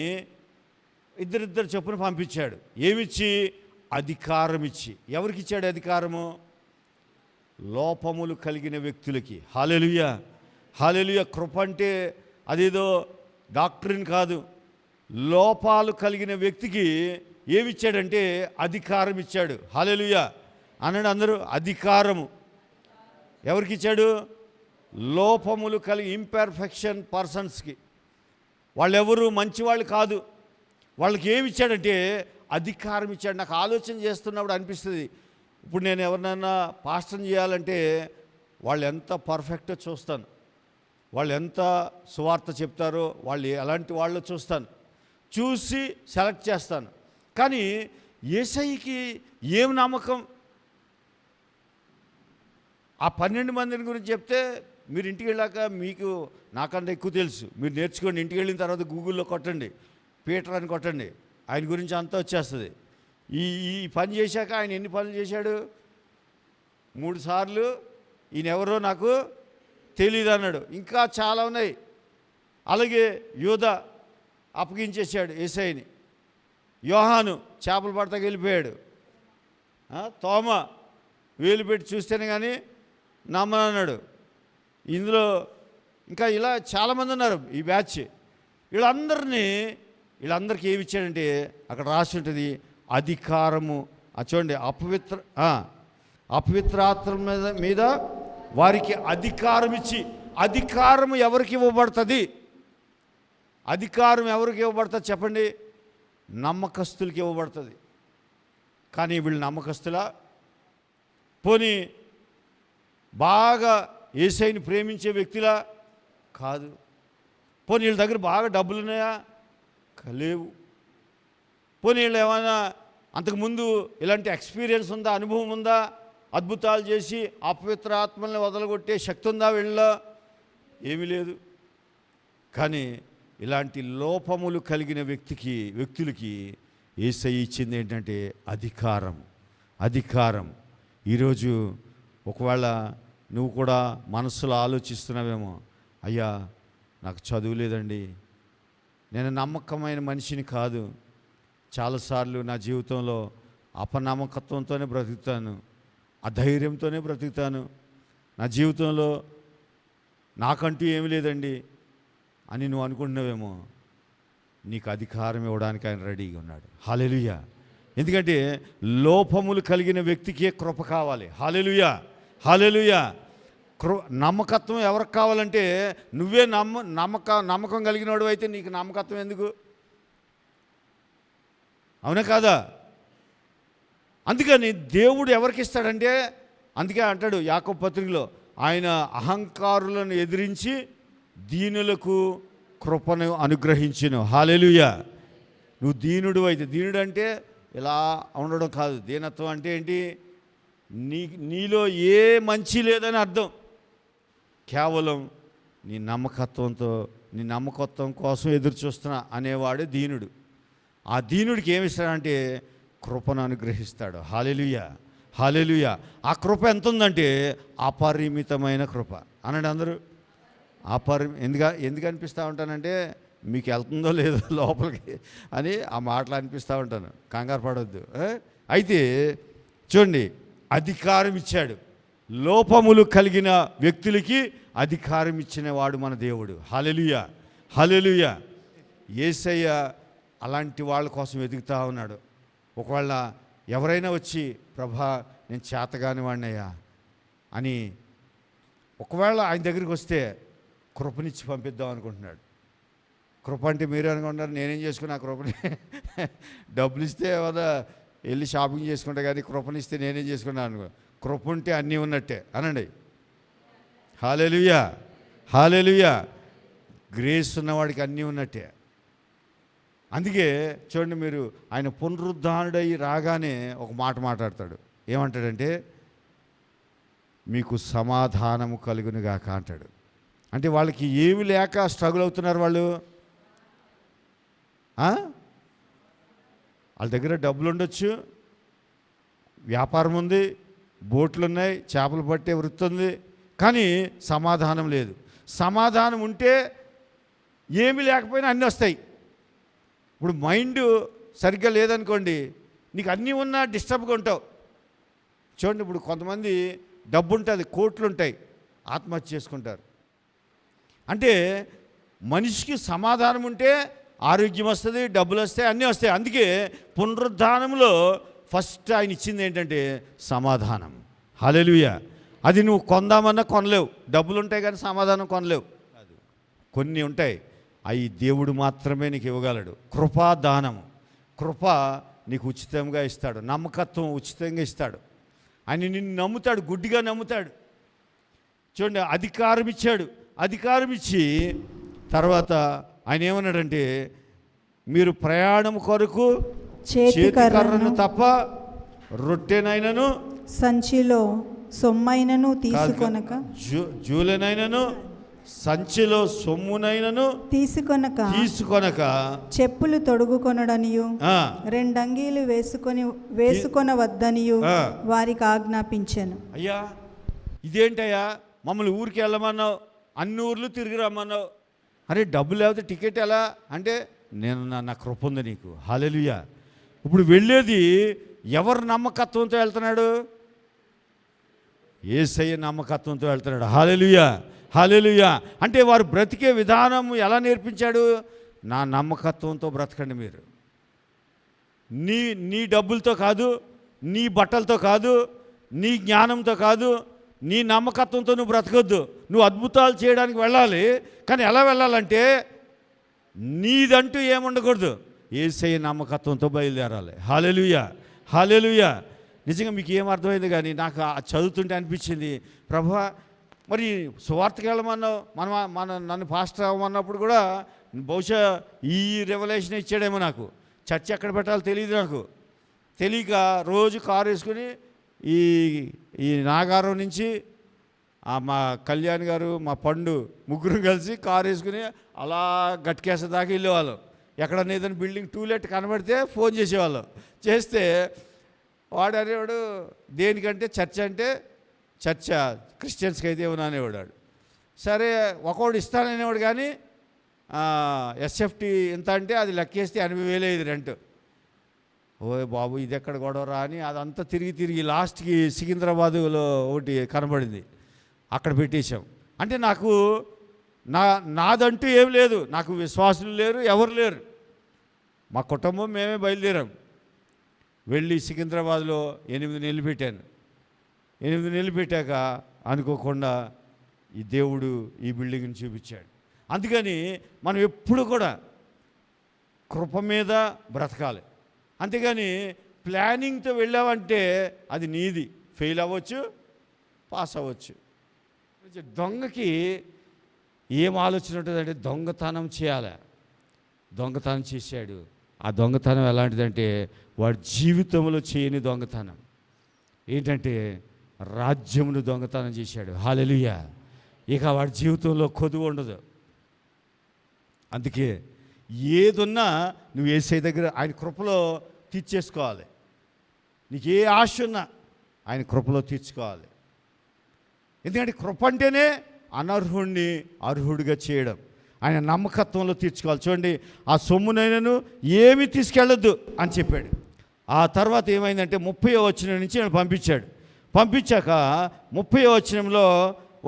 ఇద్దరిద్దరు చొప్పున పంపించాడు. ఏమిచ్చి? అధికారం ఇచ్చి. ఎవరికి ఇచ్చాడు అధికారము? లోపములు కలిగిన వ్యక్తులకి. హల్లెలూయా, హల్లెలూయా. కృప అంటే అదేదో డాక్టరీన్ కాదు. లోపాలు కలిగిన వ్యక్తికి ఏమిచ్చాడంటే అధికారం ఇచ్చాడు. హల్లెలూయా అన్నాడు అందరూ. అధికారము ఎవరికి ఇచ్చాడు? లోపములు కలిగి ఇంపర్ఫెక్షన్ పర్సన్స్కి. వాళ్ళెవరు మంచివాళ్ళు కాదు. వాళ్ళకి ఏమి ఇచ్చాడంటే అధికారం ఇచ్చాడు. నాకు ఆలోచన చేస్తున్నప్పుడు అనిపిస్తుంది, ఇప్పుడు నేను ఎవరినైనా పాస్టర్ని చేయాలంటే వాళ్ళు ఎంత పర్ఫెక్టో చూస్తాను, వాళ్ళు ఎంత సువార్త చెప్తారో, వాళ్ళు ఎలాంటి వాళ్ళో చూసి సెలెక్ట్ చేస్తాను. కానీ యేసయ్యకి ఏం నమ్మకం? ఆ 12 మందిని గురించి చెప్తే మీరు ఇంటికి వెళ్ళాక మీకు నాకంటే ఎక్కువ తెలుసు, మీరు నేర్చుకోండి. ఇంటికి వెళ్ళిన తర్వాత గూగుల్లో కొట్టండి, పీటర్ అని కొట్టండి, ఆయన గురించి అంతా వచ్చేస్తుంది. ఈ పని చేశాక ఆయన ఎన్ని పనులు చేశాడు? 3 సార్లు ఈయన ఎవరో నాకు తెలియదు అన్నాడు. ఇంకా చాలా ఉన్నాయి. అలాగే యూద అప్పగించేశాడు యేసయ్యని. యోహాను చేపలు పడతాకి వెళ్ళిపోయాడు. తోమ వేలు పెట్టి చూస్తేనే కానీ నమ్మనన్నాడు. ఇందులో ఇంకా ఇలా చాలామంది ఉన్నారు ఈ బ్యాచ్. వీళ్ళందరికీ ఏమి ఇచ్చాడంటే అక్కడ రాసి ఉంటుంది అధికారము. చూడండి, అపవిత్రాత్మ మీద వారికి అధికారం ఇచ్చి. అధికారం ఎవరికి ఇవ్వబడుతుంది? అధికారం ఎవరికి ఇవ్వబడుతుంది చెప్పండి? నమ్మకస్తులకి ఇవ్వబడుతుంది. కానీ వీళ్ళు నమ్మకస్తులా? పోనీ బాగా యేసయ్యని ప్రేమించే వ్యక్తిలా? కాదు. పోనీ వీళ్ళ దగ్గర బాగా డబ్బులు ఉన్నాయా? లేవు. పోనీ వీళ్ళు ఏమైనా అంతకుముందు ఇలాంటి ఎక్స్పీరియన్స్ ఉందా, అనుభవం ఉందా, అద్భుతాలు చేసి అపవిత్ర ఆత్మల్ని వదలగొట్టే శక్తి ఉందా వీళ్ళలో? ఏమీ లేదు. కానీ ఇలాంటి లోపములు కలిగిన వ్యక్తులకి యేసయ్య ఇచ్చింది ఏంటంటే అధికారం. ఈరోజు ఒకవేళ నువ్వు కూడా మనసులో ఆలోచిస్తున్నావేమో, అయ్యా నాకు చదువు లేదండి, నేను నమ్మకమైన మనిషిని కాదు, చాలాసార్లు నా జీవితంలో అపనమ్మకత్వంతోనే బ్రతుకుతాను, అధైర్యంతోనే బ్రతుకుతాను, నా జీవితంలో నాకంటూ ఏమీ లేదండి అని నువ్వు అనుకుంటున్నావేమో. నీకు అధికారం ఇవ్వడానికి ఆయన రెడీగా ఉన్నాడు. హల్లెలూయా. ఎందుకంటే లోపములు కలిగిన వ్యక్తికే కృప కావాలి. హల్లెలూయా. నమ్మకత్వం ఎవరికి కావాలంటే, నువ్వే నమ్మకం కలిగినవాడు అయితే నీకు నమ్మకత్వం ఎందుకు? అవునా కాదా? అందుకని దేవుడు ఎవరికి ఇస్తాడంటే, అందుకే అంటాడు యాకోబు పత్రికలో, ఆయన అహంకారులను ఎదిరించి దీనులకు కృపను అనుగ్రహించును. హల్లెలూయా. నువ్వు దీనుడు అయితే, దీనుడు అంటే ఇలా ఉండడం కాదు. దీనత్వం అంటే ఏంటి? నీలో ఏ మంచి లేదని అర్థం. కేవలం నీ నమ్మకత్వం కోసం ఎదురు చూస్తున్నా అనేవాడే దీనుడు. ఆ దీనుడికి ఏమి ఇస్తాడంటే కృపను అనుగ్రహిస్తాడు. హల్లెలూయా. ఆ కృప ఎంత ఉందంటే అపరిమితమైన కృప. అనండి అందరూ. ఎందుకు అనిపిస్తూ ఉంటానంటే, మీకు వెళ్తుందో లేదో లోపలికి అని ఆ మాటలు అనిపిస్తూ ఉంటాను. కంగారు పడవద్దు. అయితే చూడండి, అధికారం ఇచ్చాడు. లోపములు కలిగిన వ్యక్తులకి అధికారం ఇచ్చిన వాడు మన దేవుడు. హల్లెలూయా. యేసయ్య అలాంటి వాళ్ళ కోసం వెతుకుతూ ఉన్నాడు. ఒకవేళ ఎవరైనా వచ్చి, ప్రభా నేను చేతగాని వాడినయ్యా అని ఒకవేళ ఆయన దగ్గరికి వస్తే కృపనిచ్చి పంపిద్దాం అనుకుంటున్నాడు. కృప అంటే మీరు అనుకుంటున్నారు నేనేం చేసుకున్నా కృపని డబ్బులు ఇస్తే ఏమన్నా వెళ్ళి షాపింగ్ చేసుకుంటా, కానీ కృపనిస్తే నేనేం చేసుకున్నాను అనుకో. కృప ఉంటే అన్నీ ఉన్నట్టే అనండి. హల్లెలూయా. గ్రేస్ ఉన్నవాడికి అన్నీ ఉన్నట్టే. అందుకే చూడండి, మీరు ఆయన పునరుద్ధానుడై రాగానే ఒక మాట మాట్లాడతాడు. ఏమంటాడంటే, మీకు సమాధానము కలుగునుగాక అంటాడు. అంటే వాళ్ళకి ఏమి లేక స్ట్రగుల్ అవుతున్నారు వాళ్ళు. వాళ్ళ దగ్గర డబ్బులు ఉండొచ్చు, వ్యాపారం ఉంది, బోట్లు ఉన్నాయి, చేపలు పట్టే వృత్తి ఉంది, కానీ సమాధానం లేదు. సమాధానం ఉంటే ఏమి లేకపోయినా అన్నీ వస్తాయి. ఇప్పుడు మైండ్ సరిగ్గా లేదనుకోండి, నీకు అన్నీ ఉన్నా డిస్టర్బ్గా ఉంటావు. చూడండి, ఇప్పుడు కొంతమంది డబ్బు ఉంటుంది, కోట్లు ఉంటాయి, ఆత్మహత్య చేసుకుంటారు. అంటే మనిషికి సమాధానం ఉంటే ఆరోగ్యం వస్తుంది, డబ్బులు వస్తాయి, అన్నీ వస్తాయి. అందుకే పునరుద్ధానంలో ఫస్ట్ ఆయన ఇచ్చింది ఏంటంటే సమాధానం. హల్లెలూయా. అది నువ్వు కొందామన్నా కొనలేవు. డబ్బులు ఉంటాయి కానీ సమాధానం కొనలేవు. కొన్ని ఉంటాయి, అవి దేవుడు మాత్రమే నీకు ఇవ్వగలడు. కృపాదానము. కృప నీకు ఉచితంగా ఇస్తాడు. నమ్మకత్వం ఉచితంగా ఇస్తాడు. ఆయన నిన్ను నమ్ముతాడు, గుడ్డిగా నమ్ముతాడు. చూడండి, అధికారం ఇచ్చాడు. అధికారం ఇచ్చి తర్వాత ఆయన ఏమన్నాడంటే, మీరు ప్రయాణం కొరకు చేతికర్రను తప్ప రొట్టెనైనను సంచిలో సొమ్మైనను తీసుకొనక, జూలెనైనను సంచిలో సొమ్మునైనను తీసుకొనక చెప్పులు తొడుగుకొనడనియు రెండంగీలు వేసుకొనవద్దనియు వారికి ఆజ్ఞాపించాను. అయ్యా ఇదేంటయ్యా, మమ్మల్ని ఊరికి వెళ్ళమన్నావు, అన్ని ఊర్లు తిరిగి రమ్మన్నావు, అరే డబ్బులు లేకపోతే టికెట్ ఎలా అంటే, నేను నా కృప ఉంది నీకు. హల్లెలూయా. ఇప్పుడు వెళ్ళేది ఎవరు నమ్మకత్వంతో వెళ్తున్నాడు? యేసయ్య నమ్మకత్వంతో వెళ్తున్నాడు. హల్లెలూయా. అంటే వారు బ్రతికే విధానం ఎలా నేర్పించాడు? నా నమ్మకత్వంతో బ్రతకండి మీరు. నీ డబ్బులతో కాదు, నీ బట్టలతో కాదు, నీ జ్ఞానంతో కాదు, నీ నమ్మకత్వంతో నువ్వు బ్రతకొద్దు. నువ్వు అద్భుతాలు చేయడానికి వెళ్ళాలి, కానీ ఎలా వెళ్ళాలంటే నీదంటూ ఏముండకూడదు. యేసయ్య నమ్మకత్వంతో బయలుదేరాలి. హల్లెలూయా. నిజంగా మీకు ఏం అర్థమైంది? కానీ నాకు చదువుతుంటే అనిపించింది, ప్రభువా మరి సువార్తకి వెళ్ళమన్నావు, నన్ను పాస్టర్ అవ్వమన్నప్పుడు కూడా బహుశా ఈ రెవల్యూషన్ ఇచ్చాడేమో నాకు. చర్చ్ ఎక్కడ పెట్టాలో తెలియదు నాకు. తెలియక రోజు కారు వేసుకుని ఈ నాగారం నుంచి మా కళ్యాణ్ గారు, మా పండు ముగ్గురు కలిసి కారు వేసుకుని అలా గట్కేస దాకా వెళ్ళేవాళ్ళం. ఎక్కడన్నా ఏదైనా బిల్డింగ్ టూలెట్ కనబడితే ఫోన్ చేసేవాళ్ళం. చేస్తే వాడు అనేవాడు, దేనికంటే చర్చ్ అంటే చర్చ క్రిస్టియన్స్కి అయితే ఏమన్నా అనేవాడు. సరే ఒకడు ఇస్తాననేవాడు, కానీ ఎస్ఎఫ్టీ ఎంత అంటే అది లెక్కేస్తే 80,000 ఇది రెంట్. ఓ బాబు ఇది ఎక్కడ గొడవరా అని అదంతా తిరిగి లాస్ట్కి సికింద్రాబాదులో ఒకటి కనబడింది, అక్కడ పెట్టేశాం. అంటే నాకు నాదంటూ ఏం లేదు, నాకు విశ్వాసులు లేరు, ఎవరు లేరు. మా కుటుంబం మేమే బయలుదేరాం. వెళ్ళి సికింద్రాబాద్లో 8 నెలలు పెట్టాను. 8 నెలలు పెట్టాక అనుకోకుండా ఈ దేవుడు ఈ బిల్డింగ్ని చూపించాడు. అందుకని మనం ఎప్పుడు కూడా కృప మీద బ్రతకాలి. అంతేగాని ప్లానింగ్తో వెళ్ళావంటే అది నీది, ఫెయిల్ అవ్వచ్చు, పాస్ అవ్వచ్చు. దొంగకి ఏం ఆలోచన ఉంటుందంటే దొంగతనం చేయాలి. దొంగతనం చేశాడు. ఆ దొంగతనం ఎలాంటిదంటే వాడి జీవితంలో చేయని దొంగతనం ఏంటంటే రాజ్యమును దొంగతనం చేశాడు. హల్లెలూయా. ఇక వాడి జీవితంలో కొదువు ఉండదు. అందుకే ఏదున్నా నువ్వు యేసయ్య దగ్గర ఆయన కృపలో తీర్చేసుకోవాలి. నీకు ఏ ఆశ ఉన్నా ఆయన కృపలో తీర్చుకోవాలి. ఎందుకంటే కృప అంటేనే అనర్హుడిని అర్హుడిగా చేయడం, ఆయన నమ్మకత్వంలో తీర్చుకోవాలి. చూడండి, ఆ సొమ్మునైనను ఏమీ తీసుకెళ్ళొద్దు అని చెప్పాడు. ఆ తర్వాత ఏమైందంటే 30వ వచనం నుంచి ఆయన పంపించాక 30వ వచనంలో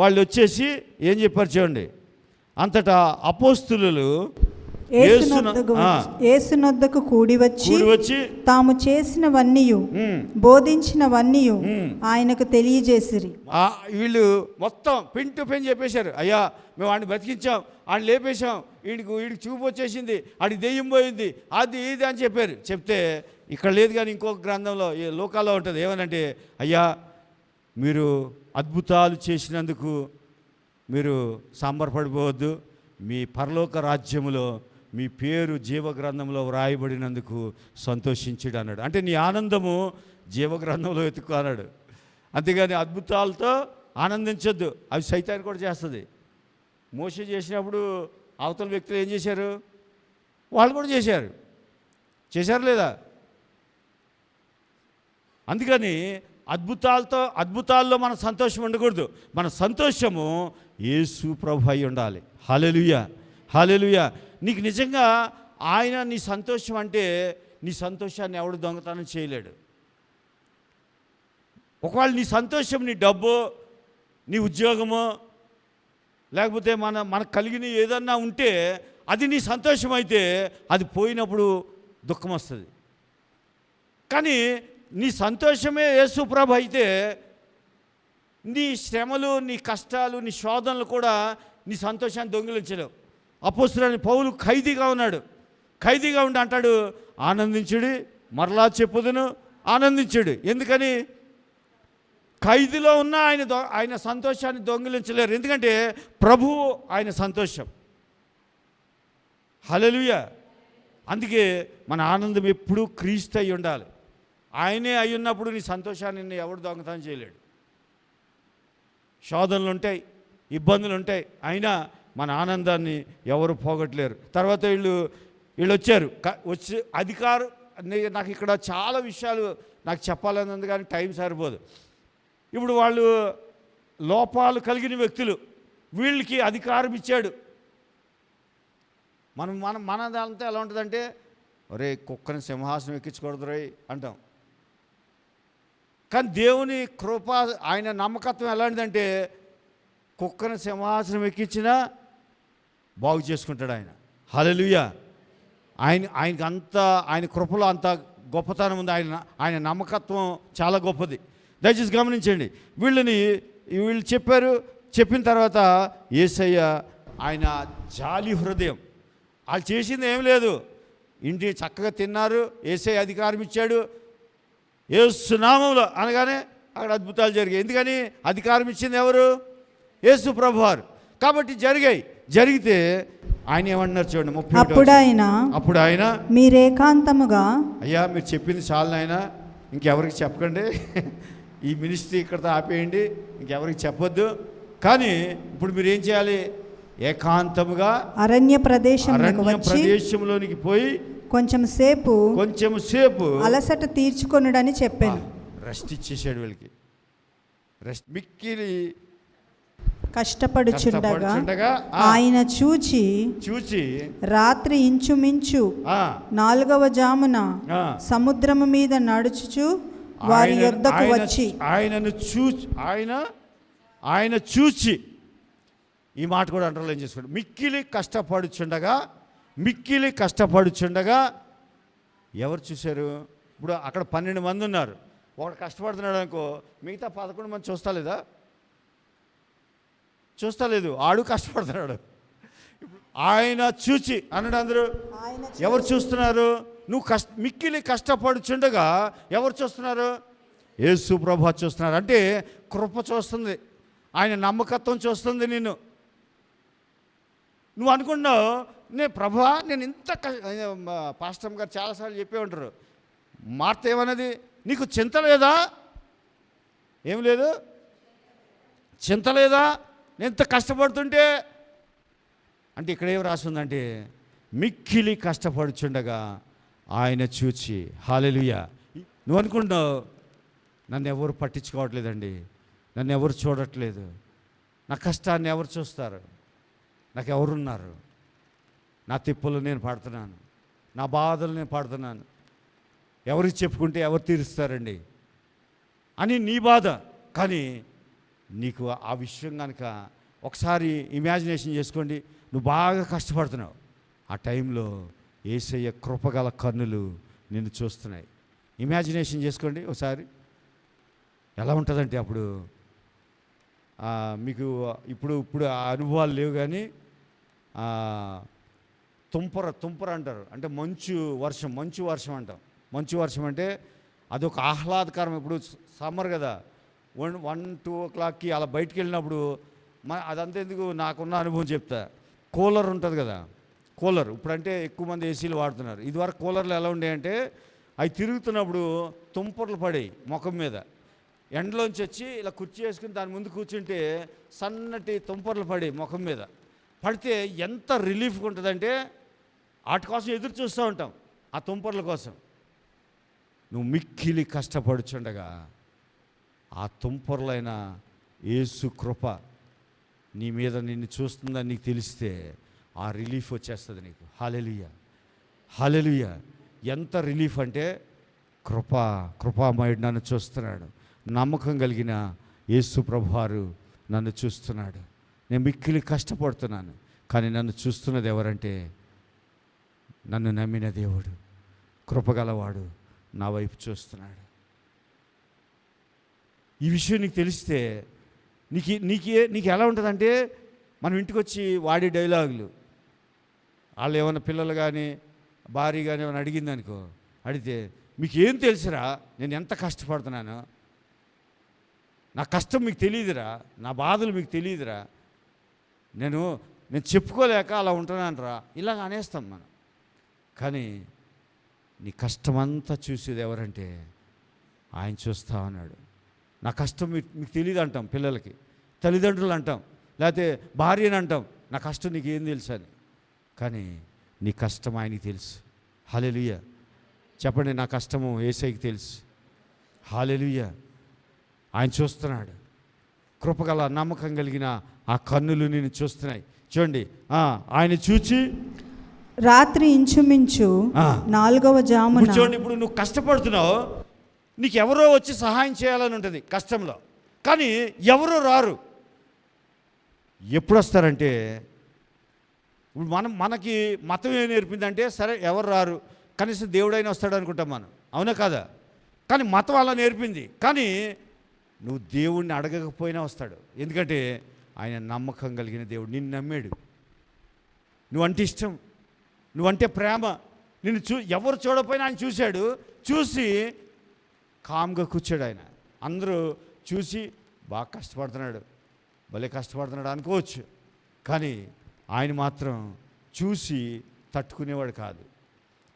వాళ్ళు వచ్చేసి ఏం చెప్పారు చూడండి. అంతటా అపోస్తులు యేసునొద్దకు కూడి వచ్చి తాము చేసినవన్నీయు బోధించినవన్నీయు ఆయనకు తెలియజేసిరి. వీళ్ళు మొత్తం పిన్ టు పిన్ చెప్పేశారు. అయ్యా మేము వాడిని బతికించాం, వాడిని లేపేశాం, వీడికి చూపు వచ్చేసింది, వాడికి దెయ్యం పోయింది, అది ఇది అని చెప్పారు. చెప్తే ఇక్కడ లేదు కానీ ఇంకొక గ్రంథంలో లోకాల్లో ఉంటుంది. ఏమనంటే, అయ్యా మీరు అద్భుతాలు చేసినందుకు మీరు సంబరపడిపోవద్దు, మీ పరలోక రాజ్యములో మీ పేరు జీవగ్రంథంలో వ్రాయబడినందుకు సంతోషించుడు అన్నాడు. అంటే నీ ఆనందము జీవగ్రంథంలో వెతుక్కో అన్నాడు. అంతేగాని అద్భుతాలతో ఆనందించొద్దు, అవి సైతాన్ని కూడా చేస్తుంది. మోషే చేసినప్పుడు అవతల వ్యక్తులు ఏం చేశారు? వాళ్ళు కూడా చేశారు లేదా? అందుకని అద్భుతాల్లో మన సంతోషం ఉండకూడదు. మన సంతోషము యేసు ప్రభు అయి ఉండాలి. హల్లెలూయా, హల్లెలూయా. నీకు నిజంగా ఆయన నీ సంతోషం అంటే నీ సంతోషాన్ని ఎవడు దొంగతనం చేయలేడు. ఒకవేళ నీ సంతోషం నీ డబ్బు, నీ ఉద్యోగమో, లేకపోతే మనకు కలిగిన ఏదన్నా ఉంటే అది నీ సంతోషం అయితే అది పోయినప్పుడు దుఃఖం వస్తుంది. కానీ నీ సంతోషమే యేసు ప్రభు అయితే నీ శ్రమలు, నీ కష్టాలు, నీ శోధనలు కూడా నీ సంతోషాన్ని దొంగిలించలేవు. అపోస్తలుడైన పౌలు ఖైదీగా ఉండి అంటాడు, ఆనందించుడి, మరలా చెప్పుదును ఆనందించుడు. ఎందుకని? ఖైదీలో ఉన్న ఆయన సంతోషాన్ని దొంగిలించలేరు. ఎందుకంటే ప్రభువు ఆయన సంతోషం. హల్లెలూయా. అందుకే మన ఆనందం ఎప్పుడూ క్రీస్తు అయి ఉండాలి. ఆయనే అయి ఉన్నప్పుడు నీ సంతోషాన్ని ఎవడు దొంగతనం చేయలేడు. శోధనలు ఉంటాయి, ఇబ్బందులు ఉంటాయి, అయినా మన ఆనందాన్ని ఎవరు పోగొట్టలేరు. తర్వాత వీళ్ళు వచ్చి అధికారం, నాకు ఇక్కడ చాలా విషయాలు నాకు చెప్పాలన్నది కానీ టైం సరిపోదు. ఇప్పుడు వాళ్ళు లోపాలు కలిగిన వ్యక్తులు, వీళ్ళకి అధికారం ఇచ్చాడు. మనదంతా ఎలా ఉంటుందంటే, ఒరే కుక్కని సింహాసనం ఎక్కించకూడదు రే అంటాం. కానీ దేవుని కృప, ఆయన నమ్మకత్వం ఎలాంటిదంటే కుక్కని సింహాసనం ఎక్కించినా బాగు చేసుకుంటాడు ఆయన. హల్లెలూయా. ఆయనకి ఆయన కృపలో అంత గొప్పతనం ఉంది. ఆయన నమ్మకత్వం చాలా గొప్పది. దయచేసి గమనించండి. వీళ్ళు చెప్పిన తర్వాత యేసయ్య ఆయన జాలి హృదయం, వాళ్ళు చేసింది ఏం లేదు, ఇంటి చక్కగా తిన్నారు, యేసయ్య అధికారం ఇచ్చాడు, యేసు నామములో అనగానే అక్కడ అద్భుతాలు జరిగాయి. ఎందుకని? అధికారం ఇచ్చింది ఎవరు? యేసు ప్రభువారు. కాబట్టి జరిగితే ఆయన ఏమన్నారు చూడండి, అప్పుడు ఆయన మీరేకాంతముగా, అయ్యా మీరు చెప్పింది చాలు నాయన, ఇంకెవరికి చెప్పకండి, ఈ మినిస్ట్రీ ఇక్కడితో ఆపేయండి, ఇంకెవరికి చెప్పొద్దు. కానీ ఇప్పుడు మీరు ఏం చేయాలి? ఏకాంతముగా అరణ్య ప్రదేశంలోనికి పోయి కొంచెం సేపు అలసట తీర్చుకొనుడని చెప్పాను. రెస్ట్ ఇచ్చేసాడు వీళ్ళకి. రెస్ట్ మిక్కిలి కష్టపడుచుండగా ఆయన చూచి రాత్రి ఇంచుమించు 4వ జామున సముద్రము మీద నడుచుచు వారి యొద్దకు వచ్చి ఆయన చూచి, ఈ మాట కూడా అండర్లైన్ చేసుకోండి, మిక్కిలి కష్టపడుచుండగా ఎవరు చూశారు? ఇప్పుడు అక్కడ 12 మంది ఉన్నారు, ఒకడు కష్టపడుతున్నాడు అనుకో, మిగతా 11 మంది చూస్తలేదు, ఆడు కష్టపడుతున్నాడు. ఆయన చూచి అన్నాడు. అందరూ ఎవరు చూస్తున్నారు? నువ్వు మిక్కిలి కష్టపడుచుండగా ఎవరు చూస్తున్నారు? యేసు ప్రభు చూస్తున్నారు. అంటే కృప చూస్తుంది, ఆయన నమ్మకత్వం చూస్తుంది. నువ్వు అనుకున్నావు, ప్రభా నేను ఇంత పాస్టర్ గారు చాలాసార్లు చెప్పే ఉంటారు, మార్త ఏమన్నది, నీకు చింత లేదా? ఏం లేదు, చింత లేదా నేను ఇంత కష్టపడుతుంటే? అంటే ఇక్కడ ఏం రాస్తుందంటే మిక్కిలి కష్టపడుచుండగా ఆయన చూచి. హల్లెలూయా. నువ్వు అనుకుంటున్నావు, నన్ను ఎవరు పట్టించుకోవట్లేదండి, నన్ను ఎవరు చూడట్లేదు, నా కష్టాన్ని ఎవరు చూస్తారు, నాకు ఎవరున్నారు, నా తిప్పులు నేను పడుతున్నాను, నా బాధలు నేను పడుతున్నాను, ఎవరికి చెప్పుకుంటే ఎవరు తీరుస్తారండి అని నీ బాధ. కానీ నీకు ఆ విషయం కనుక ఒకసారి ఇమాజినేషన్ చేసుకోండి, నువ్వు బాగా కష్టపడుతున్నావు, ఆ టైంలో యేసయ్య కృపగల కన్నులు నిన్ను చూస్తున్నాయి. ఇమాజినేషన్ చేసుకోండి ఒకసారి, ఎలా ఉంటుందంటే అప్పుడు మీకు ఇప్పుడు ఆ అనుభవాలు లేవు, కానీ తుంపర అంటారు, అంటే మంచు వర్షం అంటాం. మంచు వర్షం అంటే అదొక ఆహ్లాదకరం. ఇప్పుడు సమ్మర్ కదా, 1-2 o'clockకి అలా బయటికి వెళ్ళినప్పుడు అదంతా ఎందుకు, నాకున్న అనుభవం చెప్తా. కూలర్ ఉంటుంది కదా, కూలర్ ఇప్పుడంటే ఎక్కువ మంది ఏసీలు వాడుతున్నారు. ఇదివరకు కూలర్లు ఎలా ఉండేయంటే అవి తిరుగుతున్నప్పుడు తుంపర్లు పడేవి ముఖం మీద, ఎండలోంచి వచ్చి ఇలా కుర్చీ వేసుకుని దాని ముందు కూర్చుంటే సన్నటి తుంపర్లు పడేవి ముఖం మీద. పడితే ఎంత రిలీఫ్గా ఉంటుందంటే వాటి కోసం ఎదురు చూస్తూ ఉంటాం, ఆ తుంపర్ల కోసం. నువ్వు మిక్కిలి కష్టపడుచుండగా ఆ తుంపర్లైన యేసు కృప నీ మీద నిన్ను చూస్తుందని నీకు తెలిస్తే ఆ రిలీఫ్ వచ్చేస్తుంది నీకు. హల్లెలూయా, హల్లెలూయా. ఎంత రిలీఫ్ అంటే కృపామయుడు నన్ను చూస్తున్నాడు, నమ్మకం కలిగిన యేసు ప్రభువారు నన్ను చూస్తున్నాడు. నేను మిక్కిలి కష్టపడుతున్నాను, కానీ నన్ను చూస్తున్నది ఎవరంటే నన్ను నమ్మిన దేవుడు, కృపగలవాడు నా వైపు చూస్తున్నాడు. ఈ విషయం నీకు తెలిస్తే నీకు ఎలా ఉంటుందంటే, మనం ఇంటికి వచ్చి వాడే డైలాగులు, వాళ్ళు ఏమైనా పిల్లలు కానీ భార్య కానీ ఏమైనా అడిగిందనుకో, అడిగితే మీకు ఏం తెలుసురా నేను ఎంత కష్టపడుతున్నాను, నా కష్టం మీకు తెలియదురా, నా బాధలు మీకు తెలియదురా, నేను చెప్పుకోలేక అలా ఉంటున్నాను రా, ఇలాగ అనేస్తాం మనం. కానీ నీ కష్టమంతా చూసేది ఎవరంటే ఆయన చూస్తా ఉన్నాడు. నా కష్టం మీకు తెలియదు అంటాం పిల్లలకి, తల్లిదండ్రులు అంటాం, లేకపోతే భార్యని అంటాం, నా కష్టం నీకు ఏం తెలుసు అని. కానీ నీ కష్టం ఆయనకి తెలుసు. హల్లెలూయా. చెప్పండి, నా కష్టము యేసయ్యకి తెలుసు. హల్లెలూయా. ఆయన చూస్తున్నాడు. కృపగల నమ్మకం కలిగిన ఆ కన్నులు నిన్ను చూస్తున్నాయి. చూడండి, ఆయన చూచి రాత్రి ఇంచుమించు 4వ జామున. చూడండి, ఇప్పుడు నువ్వు కష్టపడుతున్నావు, నీకు ఎవరో వచ్చి సహాయం చేయాలని ఉంటుంది కష్టంలో, కానీ ఎవరో రారు. ఎప్పుడు వస్తారంటే, ఇప్పుడు మనకి మతం ఏం నేర్పిందంటే, సరే ఎవరు రారు, కనీసం దేవుడైనా వస్తాడు అనుకుంటాం మనం, అవునా కదా? కానీ మతం అలా నేర్పింది. కానీ నువ్వు దేవుణ్ణి అడగకపోయినా వస్తాడు, ఎందుకంటే ఆయన నమ్మకం కలిగిన దేవుడు. నిన్ను నమ్మాడు, నువ్వంటే ఇష్టం, నువ్వంటే ప్రేమ, నిన్ను ఎవరు చూడకపోయినా ఆయన చూశాడు. చూసి కామ్గా కూర్చాడు ఆయన. అందరూ చూసి బాగా కష్టపడుతున్నాడు, భలే కష్టపడుతున్నాడు అనుకోవచ్చు, కానీ ఆయన మాత్రం చూసి తట్టుకునేవాడు కాదు.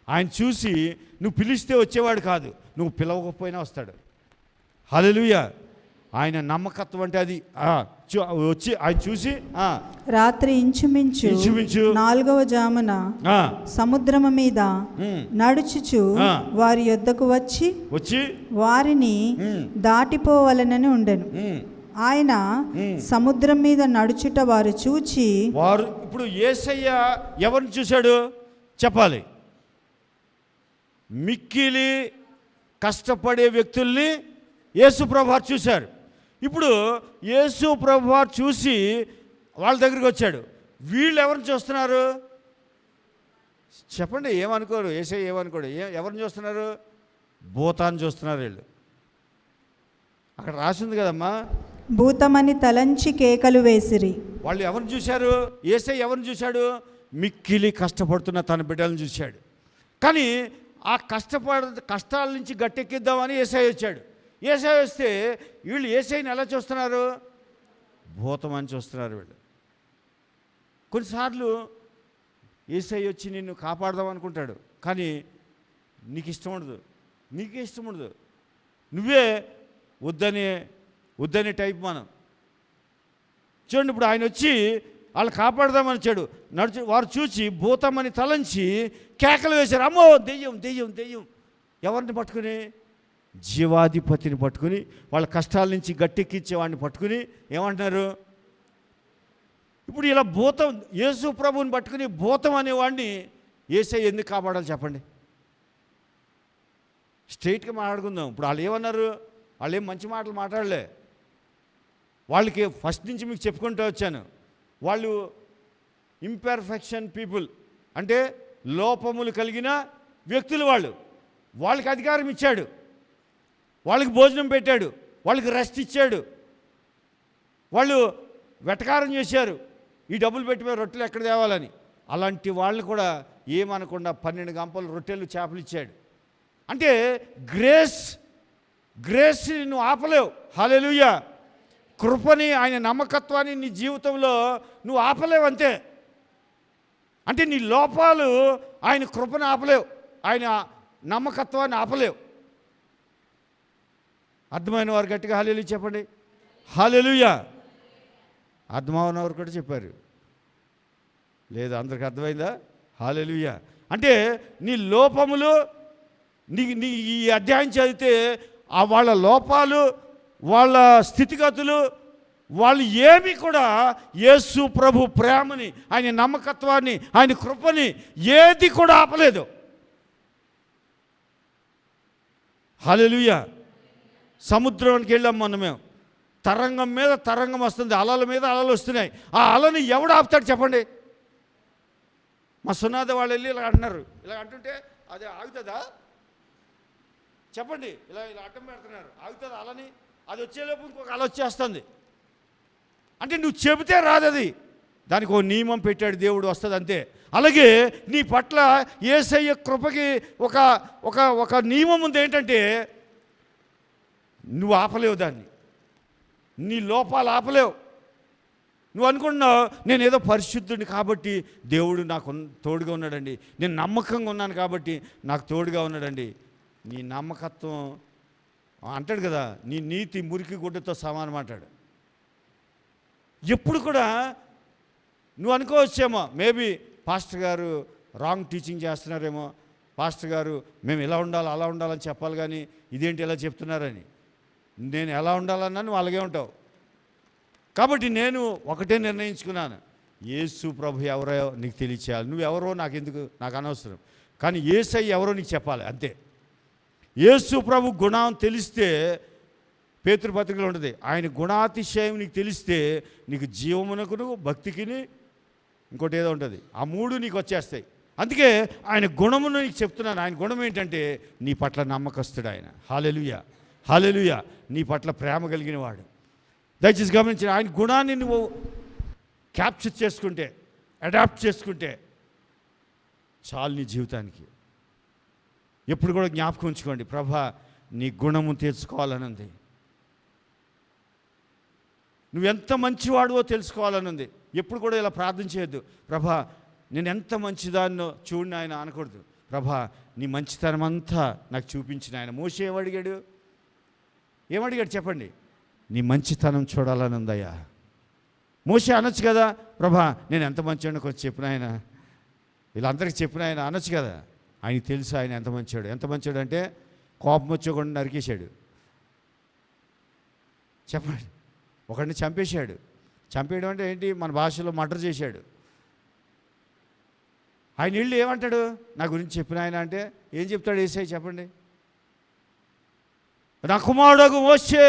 ఆయన చూసి నువ్వు పిలిస్తే వచ్చేవాడు కాదు, నువ్వు పిలవకపోయినా వస్తాడు. హల్లెలూయా. ఆయన నమ్మకత్వం అంటే అది. వచ్చి ఆయన చూసి రాత్రి ఇంచుమించు 4వ జామున సముద్రము మీద నడుచుచు వారి యొద్దకు వచ్చి వారిని దాటిపోవలనని ఉండెను. ఆయన సముద్రం మీద నడుచుట వారు చూచి ఇప్పుడు యేసయ్య ఎవరిని చూశాడు చెప్పాలి? మిక్కిలి కష్టపడే వ్యక్తుల్ని యేసు ప్రభువారు చూశారు. ఇప్పుడు యేసు ప్రభువారు చూసి వాళ్ళ దగ్గరికి వచ్చాడు. వీళ్ళు ఎవరిని చూస్తున్నారు చెప్పండి? ఏమనుకోరు, యేసయ్య ఏమనుకోడు. ఎవరిని చూస్తున్నారు? భూతాన్ని చూస్తున్నారు వీళ్ళు. అక్కడ రాసింది కదమ్మా, భూతమని తలంచి కేకలు వేసిరి. వాళ్ళు ఎవరిని చూశారు? యేసయ్య ఎవరిని చూశాడు? మిక్కిలి కష్టపడుతున్న తన బిడ్డలను చూశాడు. కానీ ఆ కష్టాల నుంచి గట్టెక్కిద్దామని యేసయ్య వచ్చాడు. యేసయ్య వస్తే వీళ్ళు యేసయ్యని ఎలా చూస్తున్నారు? భూతం అని చూస్తున్నారు వీళ్ళు. కొన్నిసార్లు యేసయ్య వచ్చి నిన్ను కాపాడదాం అనుకుంటాడు, కానీ నీకు ఇష్టం ఉండదు, నీకే ఇష్టం ఉండదు, నువ్వే వద్దనే టైప్ మనం. చూడండి, ఇప్పుడు ఆయన వచ్చి వాళ్ళు కాపాడదామని వచ్చాడు. వారు చూసి భూతమని తలంచి కేకలు వేశారు. అమ్మో దెయ్యం దెయ్యం దెయ్యం. ఎవరిని పట్టుకుని? జీవాధిపతిని పట్టుకుని, వాళ్ళ కష్టాల నుంచి గట్టెక్కించే వాడిని పట్టుకుని ఏమంటున్నారు? ఇప్పుడు ఇలా భూతం, యేసు ప్రభువుని పట్టుకుని భూతం అనేవాడిని యేసయ్య ఎందుకు కాపాడాలి చెప్పండి? స్ట్రైట్గా మాట్లాడుకుందాం. ఇప్పుడు వాళ్ళు ఏమన్నారు? వాళ్ళు ఏం మంచి మాటలు మాట్లాడలే. వాళ్ళకి ఫస్ట్ నుంచి మీకు చెప్పుకుంటూ వచ్చాను, వాళ్ళు ఇంపర్ఫెక్షన్ పీపుల్, అంటే లోపములు కలిగిన వ్యక్తులు. వాళ్ళకి అధికారం ఇచ్చాడు, వాళ్ళకి భోజనం పెట్టాడు, వాళ్ళకి రెస్ట్ ఇచ్చాడు. వాళ్ళు వెటకారం చేశారు, ఈ డబ్బులు పెట్టిపోయి రొట్టెలు ఎక్కడ తేవాలని. అలాంటి వాళ్ళని కూడా ఏమనకుండా 12 గంపలు రొట్టెలు చేపలు ఇచ్చాడు. అంటే గ్రేస్ నువ్వు ఆపలేవు. హల్లెలూయా. కృపని, ఆయన నమ్మకత్వాన్ని నీ జీవితంలో నువ్వు ఆపలేవు అంతే. అంటే నీ లోపాలు ఆయన కృపను ఆపలేవు, ఆయన నమ్మకత్వాన్ని ఆపలేవు. అర్థమైన వారు గట్టిగా హల్లెలూయా చెప్పండి. హల్లెలూయా. అర్థమైన వారు కూడా చెప్పారు లేదు? అందరికి అర్థమైందా? హల్లెలూయా. అంటే నీ లోపములు, నీ ఈ అధ్యాయం చదివితే వాళ్ళ లోపాలు, వాళ్ళ స్థితిగతులు, వాళ్ళు ఏమి కూడా యేసు ప్రభు ప్రేమని, ఆయన నమ్మకత్వాన్ని, ఆయన కృపని ఏది కూడా ఆపలేదు. హల్లెలూయా. సముద్రానికి వెళ్ళాం మొన్న మేము. తరంగం మీద తరంగం వస్తుంది, అలల మీద అలలు వస్తున్నాయి. ఆ అలని ఎవడు ఆపుతాడు చెప్పండి? మా సునాద వాళ్ళు వెళ్ళి ఇలా అంటున్నారు. ఇలా అంటుంటే అది ఆగుతుందా చెప్పండి? ఇలా అడ్డం పెడుతున్నారు, ఆగుతుందా అలని? అది వచ్చేలోపు ఇంకొక అల వచ్చేస్తుంది. అంటే నువ్వు చెబితే రాదు అది, దానికి ఒక నియమం పెట్టాడు దేవుడు, వస్తుంది అంతే. అలాగే నీ పట్ల యేసయ్య కృపకి ఒక నియమం ఉంది. ఏంటంటే నువ్వు ఆపలేవు దాన్ని, నీ లోపాలు ఆపలేవు. నువ్వు అనుకుంటున్నావు నేను ఏదో పరిశుద్ధుడిని కాబట్టి దేవుడు నాకు తోడుగా ఉన్నాడండి, నేను నమ్మకంగా ఉన్నాను కాబట్టి నాకు తోడుగా ఉన్నాడండి. నీ నమ్మకత్వం అంటాడు కదా, నీ నీతి మురికి గుడ్డతో సమానం అంటాడు. ఎప్పుడు కూడా నువ్వు అనుకోవచ్చేమో, మేబీ పాస్టర్ గారు రాంగ్ టీచింగ్ చేస్తున్నారేమో, పాస్టర్ గారు మేము ఇలా ఉండాలి అలా ఉండాలని చెప్పాలి, కానీ ఇదేంటి ఇలా చెప్తున్నారని. నేను ఎలా ఉండాలన్నా నువ్వు అలాగే ఉంటావు. కాబట్టి నేను ఒకటే నిర్ణయించుకున్నాను, యేసు ప్రభు ఎవరో నీకు తెలియచేయాలి. నువ్వెవరో నాకు అనవసరం, కానీ యేసయ్య ఎవరో నీకు చెప్పాలి అంతే. యేసు ప్రభు గుణం తెలిస్తే, పేతురు పత్రికలో ఉంటుంది, ఆయన గుణాతిశయం నీకు తెలిస్తే నీకు జీవమునకును భక్తికిని ఇంకోటి ఏదో ఉంటుంది, ఆ 3 నీకు వచ్చేస్తాయి. అందుకే ఆయన గుణమును నీకు చెప్తున్నాను. ఆయన గుణం ఏంటంటే నీ పట్ల నమ్మకస్తుడు ఆయన. హల్లెలూయా. హల్లెలూయా. నీ పట్ల ప్రేమ కలిగిన వాడు. దయచేసి గమనించిన, ఆయన గుణాన్ని నువ్వు క్యాప్చర్ చేసుకుంటే, అడాప్ట్ చేసుకుంటే చాలు నీ జీవితానికి. ఎప్పుడు కూడా జ్ఞాపకం ఉంచుకోండి, ప్రభా నీ గుణము తెలుసుకోవాలని ఉంది, నువ్వెంత మంచివాడువో తెలుసుకోవాలని ఉంది. ఎప్పుడు కూడా ఇలా ప్రార్థన చేయొద్దు, ప్రభా నేను ఎంత మంచిదాన్నో చూడు ఆయన అనకూడదు. ప్రభా నీ మంచితనం అంతా నాకు చూపించిన ఆయన. మోషే ఏమడిగాడు చెప్పండి? నీ మంచితనం చూడాలని ఉందయ్యా. మోషే అనొచ్చు కదా, ప్రభా నేను ఎంత మంచివాడిని కొంచెం చెప్పిన ఆయన, వీళ్ళందరికీ చెప్పిన ఆయన అనొచ్చు కదా. ఆయనకి తెలుసు ఆయన ఎంత మంచివాడు అంటే కోపం వచ్చేకుండా నరికేశాడు. చెప్పండి, ఒకడిని చంపేశాడు. చంపేయడం అంటే ఏంటి? మన భాషలో మర్డర్ చేశాడు. ఆయన ఇళ్ళు ఏమంటాడు? నా గురించి చెప్పిన ఆయన అంటే ఏం చెప్తాడు యేసయ్య చెప్పండి? నా కుమారుడు మోషే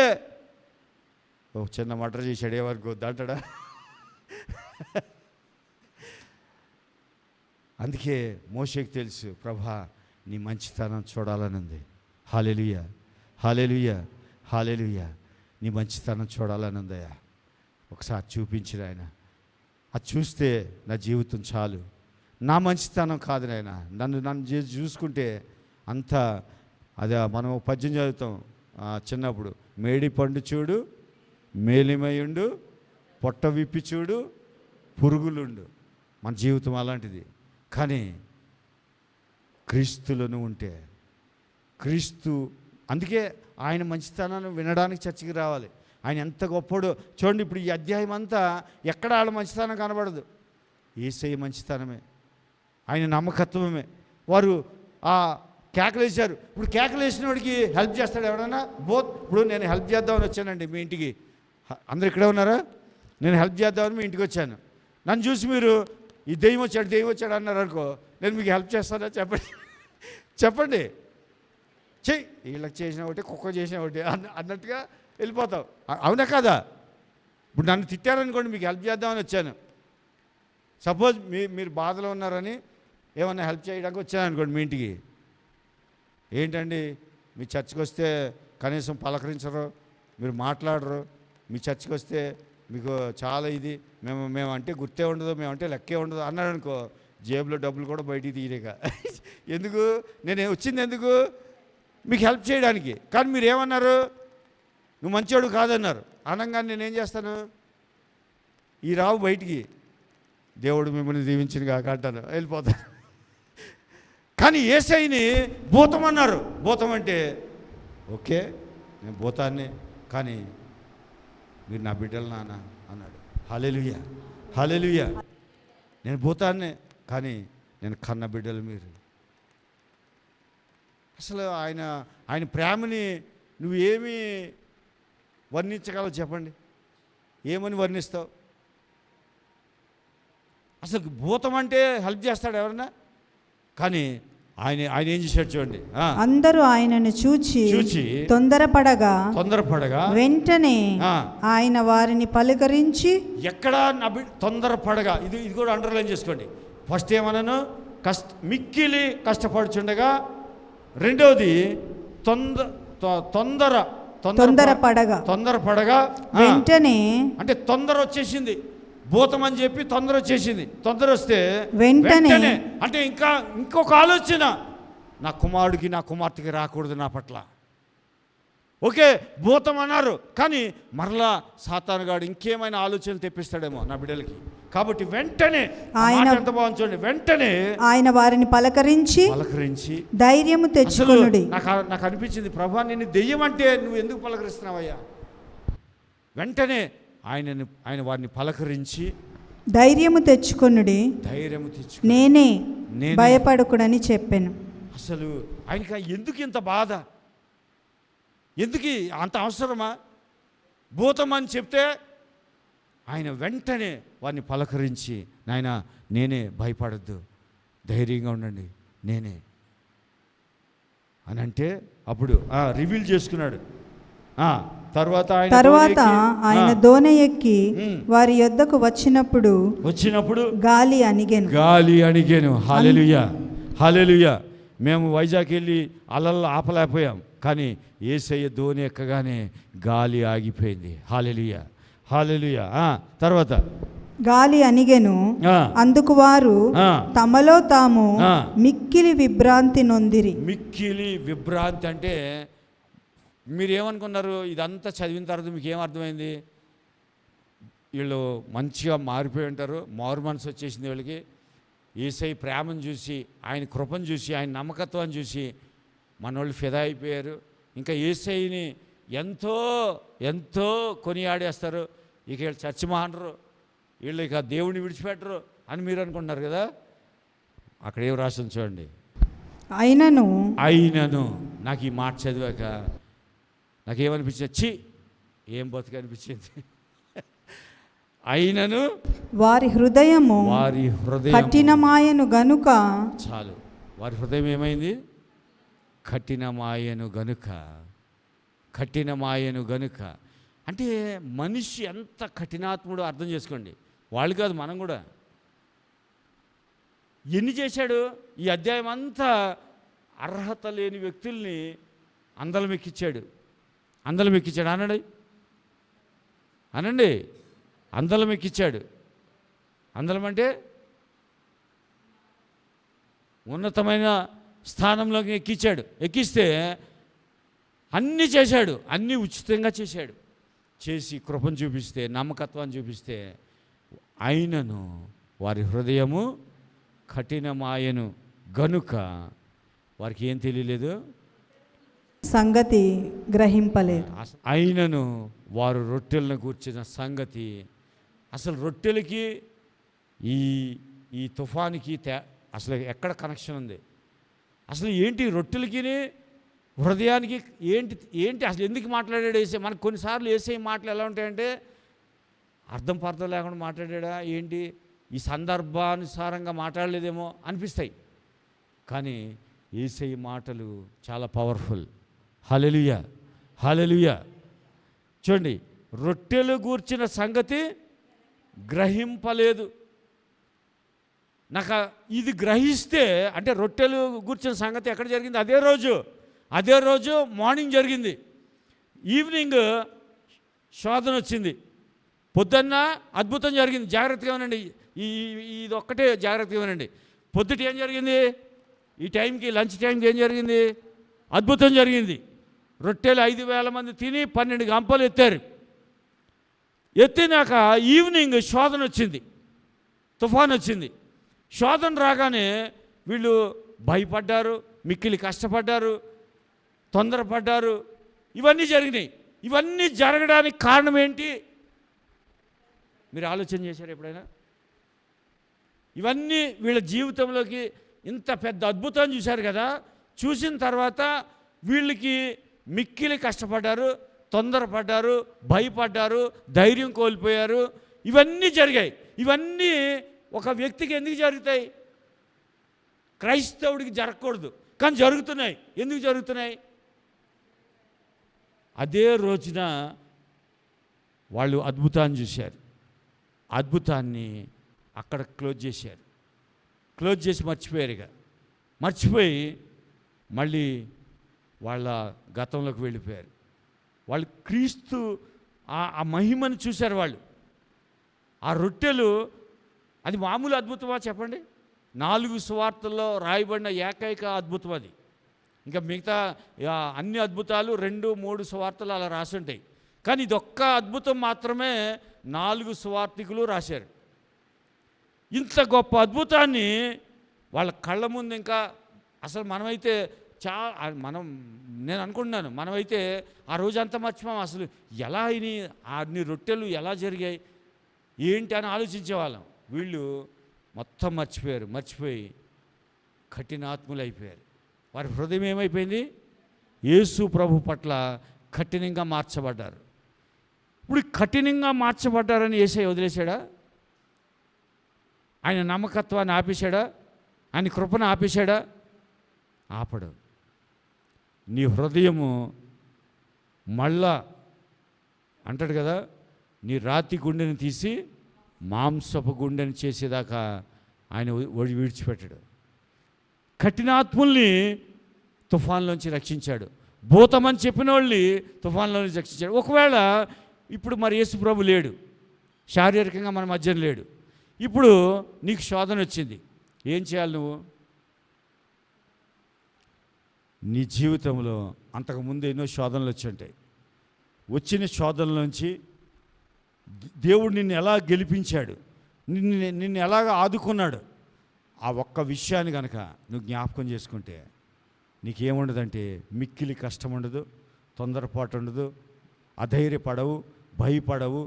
చిన్న మర్డర్ చేశాడు, ఏమనుకో అంటాడా? అందుకే మోషేకి తెలుసు, ప్రభా నీ మంచితనం చూడాలని ఉంది. హల్లెలూయా, హల్లెలూయా, హల్లెలూయా. నీ మంచితనం చూడాలని ఉందయ్యా. ఒకసారి చూపించిన ఆయన. అది చూస్తే నా జీవితం చాలు. నా మంచితనం కాదు నాయన, నన్ను చూసుకుంటే అంతా అదే. మనం పద్యం చదువుతాం చిన్నప్పుడు, మేడి పండు చూడు మేలిమయుండు, పొట్ట విప్పి చూడు పురుగులుండు. మన జీవితం అలాంటిది. కానీ క్రీస్తులను ఉంటే క్రీస్తు, అందుకే ఆయన మంచితనాన్ని వినడానికి చర్చికి రావాలి. ఆయన ఎంత గొప్పడో చూడండి. ఇప్పుడు ఈ అధ్యాయం అంతా ఎక్కడ వాళ్ళ మంచితనం కనబడదు, యేసయ్య మంచితనమే, ఆయన నమ్మకత్వమే. వారు ఆ కేకలేశారు. ఇప్పుడు కేకలేసిన వాడికి హెల్ప్ చేస్తాడు ఎవడన్నా? ఇప్పుడు నేను హెల్ప్ చేద్దామని వచ్చానండి మీ ఇంటికి. అందరు ఇక్కడే ఉన్నారా? నేను హెల్ప్ చేద్దామని మీ ఇంటికి వచ్చాను. నన్ను చూసి మీరు ఈ దెయ్యం వచ్చాడు అన్నారు అనుకో, నేను మీకు హెల్ప్ చేస్తానా? చెప్పండి. చెయ్యి, వీళ్ళకి చేసిన ఒకటి కుక్క చేసిన ఒకటి అన్నట్టుగా వెళ్ళిపోతావు. అవునా కాదా? ఇప్పుడు నన్ను తిట్టారనుకోండి, మీకు హెల్ప్ చేద్దామని వచ్చాను. సపోజ్ మీరు బాధలో ఉన్నారని ఏమన్నా హెల్ప్ చేయడానికి వచ్చాను అనుకోండి మీ ఇంటికి. ఏంటండి మీ చర్చికి వస్తే కనీసం పలకరించరు, మీరు మాట్లాడరు, మీ చర్చికి వస్తే మీకు చాలా ఇది, మేము అంటే గుర్తే ఉండదు, మేమంటే లెక్కే ఉండదు అన్నాడు అనుకో, జేబులో డబ్బులు కూడా బయటికి తీయలేక. ఎందుకు? నేను వచ్చింది ఎందుకు? మీకు హెల్ప్ చేయడానికి. కానీ మీరు ఏమన్నారు? నువ్వు మంచివాడు కాదన్నారు. అనగానే నేనేం చేస్తాను? ఈ రావు బయటికి, దేవుడు మిమ్మల్ని దీవించిన కాక అంటాను, వెళ్ళిపోతాను. కానీ యేసయ్యని భూతం అన్నారు. భూతం అంటే ఓకే, నేను భూతాన్ని, కానీ మీరు నా బిడ్డలు నాన్న అన్నాడు. హల్లెలూయా, హల్లెలూయా. నేను భూతాన్నే, కానీ నేను కన్న బిడ్డలు మీరు. అసలు ఆయన ప్రేమని నువ్వు ఏమి వర్ణించగలవు చెప్పండి? ఏమని వర్ణిస్తావు? అసలు భూతం అంటే హెల్ప్ చేస్తాడు ఎవరన్నా? కానీ ఆయన ఏం చేశాడు చూడండి. అందరూ ఆయనను చూచి తొందరపడగా వెంటనే ఆయన వారిని పలకరించి, ఎక్కడ తొందరపడగా, ఇది కూడా అండర్లైన్ చేసుకోండి. ఫస్ట్ ఏమన్నాను? మిక్కిలి కష్టపడుచుండగా. రెండవది తొందరపడగా వెంటనే, అంటే తొందర వచ్చేసింది. భూతం అని చెప్పి తొందర వచ్చేసింది. తొందర వస్తే వెంటనే అంటే ఇంకొక ఆలోచన, నా కుమారుడికి నా కుమార్తెకి రాకూడదు నా పట్ల. ఓకే, భూతం అన్నారు, కానీ మరలా సాతానుగాడు ఇంకేమైనా ఆలోచనలు తెప్పిస్తాడేమో నా బిడ్డలకి. కాబట్టి వెంటనే ఆయన ఎంత బాగుంది చూడండి, వెంటనే ఆయన వారిని పలకరించి ధైర్యము తెచ్చుకొనుడి. నాకు అనిపించింది, ప్రభా నిన్ను దెయ్యం అంటే నువ్వు ఎందుకు పలకరిస్తున్నావయ్యా? వెంటనే ఆయన వారిని పలకరించి ధైర్యము తెచ్చుకొనుడి, నేనే భయపడకుడని చెప్పాను. అసలు ఆయనకి ఎందుకు ఇంత బాధ? ఎందుకు అంత అవసరమా? భూతం అని చెప్తే ఆయన వెంటనే వారిని పలకరించి, నాయన నేనే, భయపడద్దు, ధైర్యంగా ఉండండి, నేనే అని అంటే అప్పుడు రివీల్ చేసుకున్నాడు. తర్వాత ఆయన దోణి ఎక్కి వారి యొద్దకు వచ్చినప్పుడు గాలి అణిగెను. హల్లెలూయా, హల్లెలూయా. మేము వైజాగ్ వెళ్ళి అలల్లో ఆపలేకపోయాం, కానీ యేసయ్య దోణి ఎక్కగానే గాలి ఆగిపోయింది. హల్లెలూయా, హల్లెలూయా. తర్వాత గాలి అణిగెను. అందుకు వారు తమలో తాము మిక్కిలి విభ్రాంతి నొందిరి. మిక్కిలి విభ్రాంతి అంటే మీరేమనుకున్నారు? ఇదంతా చదివిన తర్వాత మీకు ఏమర్థమైంది? వీళ్ళు మంచిగా మారిపోయి ఉంటారు, మారు మనసు వచ్చేసింది వీళ్ళకి, యేసయ్య ప్రేమను చూసి, ఆయన కృపను చూసి, ఆయన నమ్మకత్వాన్ని చూసి మనోళ్ళు ఫిదా అయిపోయారు. ఇంకా యేసయ్యని ఎంతో ఎంతో కొనియాడేస్తారు. ఇక వీళ్ళు చచ్చి మానరు, వీళ్ళు ఇక దేవుడిని విడిచిపెట్టరు అని మీరు అనుకుంటున్నారు కదా. అక్కడ ఏం రాసింది చూడండి. అయినను నాకు ఈ మాట చదివాక నాకేమనిపించింది, ఛీ ఏం బతుకు అనిపించింది. అయినను వారి హృదయము కఠినమాయను గనుక. చాలు, వారి హృదయం ఏమైంది? కఠినమాయను గనుక. కఠినమాయను గనుక అంటే మనిషి ఎంత కఠినాత్ముడో అర్థం చేసుకోండి. వాళ్ళు కాదు, మనం కూడా. ఎన్ని చేశాడు ఈ అధ్యాయం అంతా? అర్హత లేని వ్యక్తుల్ని అందలం ఎక్కించాడు. అందలం ఎక్కించాడు అనండి, అనండి. అందలం ఎక్కించాడు. అందలం అంటే ఉన్నతమైన స్థానంలోకి ఎక్కించాడు. ఎక్కిస్తే అన్నీ చేశాడు, అన్నీ ఉచితంగా చేశాడు. చేసి కృపను చూపిస్తే, నమ్మకత్వాన్ని చూపిస్తే, అయినను వారి హృదయము కఠినమాయను గనుక వారికి ఏం తెలియలేదు, సంగతి గ్రహింపలేదు. అయినను వారు రొట్టెలను కూర్చిన సంగతి. అసలు రొట్టెలకి ఈ తుఫానికి అసలు ఎక్కడ కనెక్షన్ ఉంది? అసలు ఏంటి రొట్టెలకి హృదయానికి ఏంటి అసలు ఎందుకు మాట్లాడాడు యేసయ్య? మనకు కొన్నిసార్లు యేసయ్య మాటలు ఎలా ఉంటాయంటే అర్థం పర్థం లేకుండా మాట్లాడాడా ఏంటి, ఈ సందర్భానుసారంగా మాట్లాడలేదేమో అనిపిస్తాయి. కానీ యేసయ్య మాటలు చాలా పవర్ఫుల్. హల్లెలూయా, హల్లెలూయా. చూడండి, రొట్టెలు గూర్చిన సంగతి గ్రహింపలేదు. నాకు ఇది గ్రహిస్తే అంటే రొట్టెలు గూర్చిన సంగతి ఎక్కడ జరిగింది? అదే రోజు మార్నింగ్ జరిగింది. ఈవినింగ్ శోధన వచ్చింది. పొద్దున్న అద్భుతం జరిగింది. జాగ్రత్తగా వినండి, ఇది ఒక్కటే జాగ్రత్తగా వినండి. పొద్దుట ఏం జరిగింది? ఈ టైంకి లంచ్ టైంకి ఏం జరిగింది? అద్భుతం జరిగింది. రొట్టెలు 5,000 మంది తిని 12 గంపలు ఎత్తారు. ఎత్తినాక ఈవినింగ్ శోధన వచ్చింది, తుఫాన్ వచ్చింది. శోధన రాగానే వీళ్ళు భయపడ్డారు, మిక్కిలి కష్టపడ్డారు, తొందరపడ్డారు. ఇవన్నీ జరిగినాయి. ఇవన్నీ జరగడానికి కారణం ఏంటి? మీరు ఆలోచన చేశారు ఎప్పుడైనా? ఇవన్నీ వీళ్ళ జీవితంలోకి ఇంత పెద్ద అద్భుతం చూశారు కదా. చూసిన తర్వాత వీళ్ళకి మిక్కిలి కష్టపడ్డారు, తొందరపడ్డారు, భయపడ్డారు, ధైర్యం కోల్పోయారు. ఇవన్నీ జరిగాయి. ఇవన్నీ ఒక వ్యక్తికి ఎందుకు జరుగుతాయి? క్రైస్తవుడికి జరగకూడదు, కానీ జరుగుతున్నాయి. ఎందుకు జరుగుతున్నాయి? అదే రోజున వాళ్ళు అద్భుతాన్ని చూశారు. అద్భుతాన్ని అక్కడ క్లోజ్ చేశారు. క్లోజ్ చేసి మర్చిపోయి మళ్ళీ వాళ్ళ గతంలోకి వెళ్ళిపోయారు. వాళ్ళు క్రీస్తు ఆ మహిమను చూశారు. వాళ్ళు ఆ రొట్టెలు, అది మామూలు అద్భుతమా చెప్పండి? 4 సువార్తల్లో రాయబడిన ఏకైక అద్భుతం అది. ఇంకా మిగతా అన్ని అద్భుతాలు 2-3 సువార్తలు అలా రాసి ఉంటాయి. కానీ ఇదొక్క అద్భుతం మాత్రమే 4 సువార్తికులు రాశారు. ఇంత గొప్ప అద్భుతాన్ని వాళ్ళ కళ్ళ ముందు ఇంకా అసలు మనమైతే నేను అనుకుంటున్నాను, మనమైతే ఆ రోజంతా మర్చిపోయాం. అసలు ఎలా అన్ని రొట్టెలు ఎలా జరిగాయి ఏంటి అని ఆలోచించేవాళ్ళం. వీళ్ళు మొత్తం మర్చిపోయి కఠినాత్ములు అయిపోయారు. వారి హృదయం ఏమైపోయింది? యేసు ప్రభు పట్ల కఠినంగా మార్చబడ్డారు. ఇప్పుడు కఠినంగా మార్చబడ్డారని యేసయ్య వదిలేశాడా? ఆయన నమ్మకత్వాన్ని ఆపేశాడా? ఆయన కృపను ఆపేశాడా? ఆపడు. నీ హృదయము మళ్ళా అంటాడు కదా, నీ రాతి గుండెని తీసి మాంసపు గుండెని చేసేదాకా ఆయన విడిచిపెట్టాడు. కఠినాత్ముల్ని తుఫాన్లోంచి రక్షించాడు. భూతమని చెప్పిన వాళ్ళని తుఫాన్లోంచి రక్షించాడు. ఒకవేళ ఇప్పుడు మరి యేసు ప్రభు లేడు, శారీరకంగా మన మధ్యన లేడు. ఇప్పుడు నీకు శోధన వచ్చింది, ఏం చేయాలి నువ్వు? నీ జీవితంలో అంతకుముందు ఎన్నో శోధనలు వచ్చి ఉంటాయి. వచ్చిన శోధనల నుంచి దేవుడు నిన్ను ఎలా గెలిపించాడు, నిన్ను ఎలాగ ఆదుకున్నాడు, ఆ ఒక్క విషయాన్ని కనుక నువ్వు జ్ఞాపకం చేసుకుంటే నీకేముండదంటే మిక్కిలి కష్టం ఉండదు, తొందరపాటు ఉండదు, అధైర్యపడవు, భయపడవు,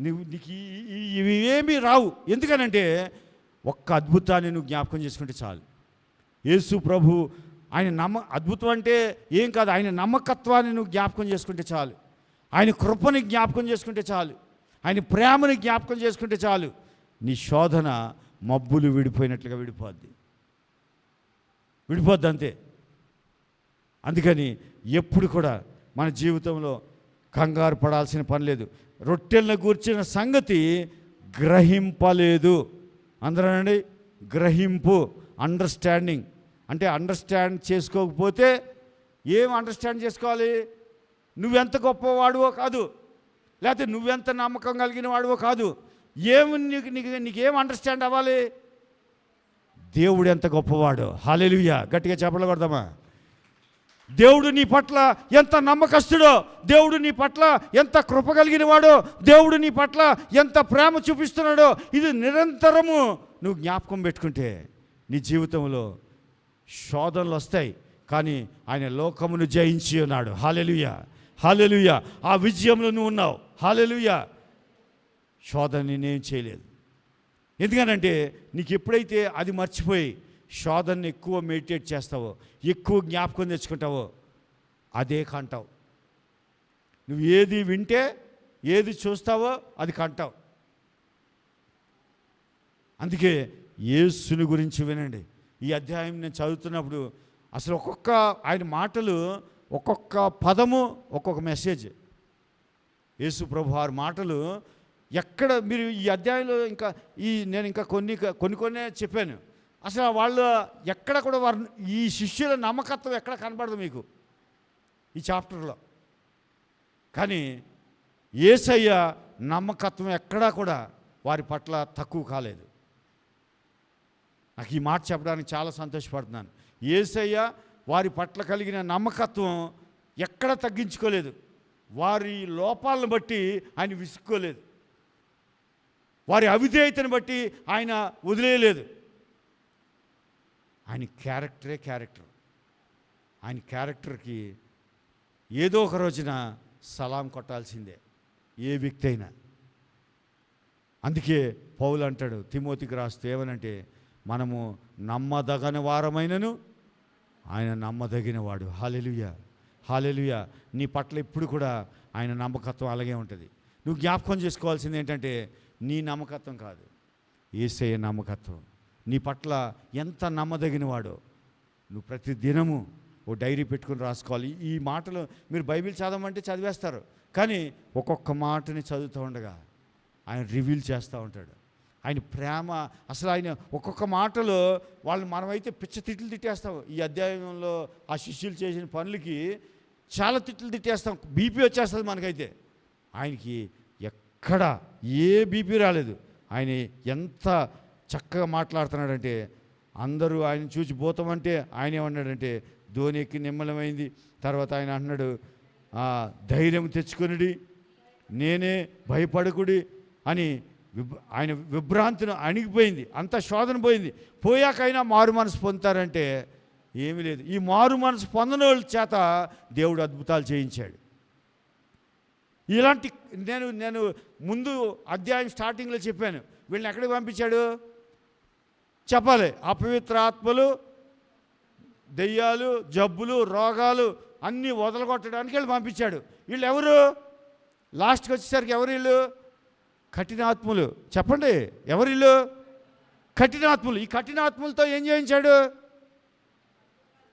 నీకు ఇవి ఏమీ రావు. ఎందుకనంటే ఒక్క అద్భుతాన్ని నువ్వు జ్ఞాపకం చేసుకుంటే చాలు. యేసు ప్రభు ఆయన అద్భుతం అంటే ఏం కాదు, ఆయన నమ్మకత్వాన్ని నువ్వు జ్ఞాపకం చేసుకుంటే చాలు, ఆయన కృపని జ్ఞాపకం చేసుకుంటే చాలు, ఆయన ప్రేమని జ్ఞాపకం చేసుకుంటే చాలు, నీ శోధన మబ్బులు విడిపోయినట్లుగా విడిపోద్ది అంతే. అందుకని ఎప్పుడు కూడా మన జీవితంలో కంగారు పడాల్సిన పని లేదు. రొట్టెలను గూర్చిన సంగతి గ్రహింపలేదు. అందరనండి, గ్రహింపు, అండర్స్టాండింగ్. అంటే అండర్స్టాండ్ చేసుకోకపోతే ఏం అండర్స్టాండ్ చేసుకోవాలి? నువ్వెంత గొప్పవాడువో కాదు, లేకపోతే నువ్వెంత నమ్మకం కలిగిన వాడువో కాదు. నీకేం అండర్స్టాండ్ అవ్వాలి? దేవుడు ఎంత గొప్పవాడు. హల్లెలూయా, గట్టిగా చెప్పలు కొడదామా? దేవుడు నీ పట్ల ఎంత నమ్మకస్తుడో, దేవుడు నీ పట్ల ఎంత కృప కలిగిన వాడో, దేవుడు నీ పట్ల ఎంత ప్రేమ చూపిస్తున్నాడో, ఇది నిరంతరము నువ్వు జ్ఞాపకం పెట్టుకుంటే నీ జీవితంలో శోధనలు వస్తాయి, కానీ ఆయన లోకమును జయించి ఉన్నాడు. హల్లెలూయా, హల్లెలూయా. ఆ విజయంలో నువ్వు ఉన్నావు. హల్లెలూయా. శోధన నేనేం చేయలేదు. ఎందుకనంటే నీకు ఎప్పుడైతే అది మర్చిపోయి శోధనని ఎక్కువ మెడిటేట్ చేస్తావో, ఎక్కువ జ్ఞాపకం తెచ్చుకుంటావో, అదే కంటావు. నువ్వు ఏది వింటే, ఏది చూస్తావో అది కంటావు. అందుకే యేసుని గురించి వినండి. ఈ అధ్యాయం నేను చదువుతున్నప్పుడు అసలు ఆయన మాటలు, ఒక్కొక్క పదము ఒక్కొక్క మెసేజ్. యేసు ప్రభు వారి మాటలు ఎక్కడ మీరు ఈ అధ్యాయంలో నేను ఇంకా కొన్ని చెప్పాను. అసలు వాళ్ళు ఎక్కడ కూడా ఈ శిష్యుల నమ్మకత్వం ఎక్కడ కనపడదు మీకు ఈ చాప్టర్లో. కానీ యేసయ్య నమ్మకత్వం ఎక్కడా కూడా వారి పట్ల తక్కువ కాలేదు. నాకు ఈ మాట చెప్పడానికి చాలా సంతోషపడుతున్నాను. యేసయ్య వారి పట్ల కలిగిన నమ్మకత్వం ఎక్కడ తగ్గించుకోలేదు. వారి లోపాలను బట్టి ఆయన విసుక్కోలేదు, వారి అవిధేయతను బట్టి ఆయన వదిలేయలేదు. ఆయన క్యారెక్టర్. ఆయన క్యారెక్టర్కి ఏదో ఒక రోజున సలాం కొట్టాల్సిందే ఏ వ్యక్తి అయినా. అందుకే పౌలు అంటాడు తిమోతికి రాస్తూ ఏమనంటే, మనము నమ్మదగిన వారమైనను ఆయన నమ్మదగినవాడు. హల్లెలూయా, హల్లెలూయా. నీ పట్ల ఇప్పుడు కూడా ఆయన నమ్మకత్వం అలాగే ఉంటుంది. నువ్వు జ్ఞాపకం చేసుకోవాల్సింది ఏంటంటే, నీ నమ్మకత్వం కాదు, యేసయ్య నమ్మకత్వం. నీ పట్ల ఎంత నమ్మదగినవాడో నువ్వు ప్రతి దినము ఓ డైరీ పెట్టుకుని రాసుకోవాలి. ఈ మాటలు మీరు బైబిల్ చదవమంటే చదివేస్తారు, కానీ ఒక్కొక్క మాటని చదువుతూ ఉండగా ఆయన రివీల్ చేస్తూ ఉంటాడు. ఆయన ప్రేమ అసలు ఆయన ఒక్కొక్క మాటలో మనమైతే పిచ్చ తిట్లు తిట్టేస్తాం. ఈ అధ్యాయంలో ఆ శిష్యులు చేసిన పనులకి చాలా తిట్లు తిట్టేస్తాం, బీపీ వచ్చేస్తుంది మనకైతే. ఆయనకి ఎక్కడ ఏ బీపీ రాలేదు. ఆయన ఎంత చక్కగా మాట్లాడుతున్నాడంటే, అందరూ ఆయన చూసి పోతామంటే ఆయన ఏమన్నాడంటే, ధోని ఎక్కి నిమ్మలమైంది. తర్వాత ఆయన అంటున్నాడు, ధైర్యం తెచ్చుకొనిడి, నేనే, భయపడకుడి అని. ఆయన విభ్రాంతిని అణిగిపోయింది, అంత శోధన పోయింది. పోయాకైనా మారు మనసు పొందుతారంటే ఏమీ లేదు. ఈ మారు మనసు పొందిన వాళ్ళ చేత దేవుడు అద్భుతాలు చేయించాడు. ఇలాంటి నేను ముందు అధ్యాయం స్టార్టింగ్లో చెప్పాను, వీళ్ళని ఎక్కడికి పంపించాడు చెప్పాలి. అపవిత్ర ఆత్మలు, దెయ్యాలు, జబ్బులు, రోగాలు అన్నీ వదలగొట్టడానికి వీళ్ళు పంపించాడు. వీళ్ళు ఎవరు? లాస్ట్కి వచ్చేసరికి ఎవరు వీళ్ళు? కఠినాత్ములు. చెప్పండి, ఎవరు వీళ్ళు? కఠినాత్ములు. ఈ కఠినాత్ములతో ఏం చేయించాడు?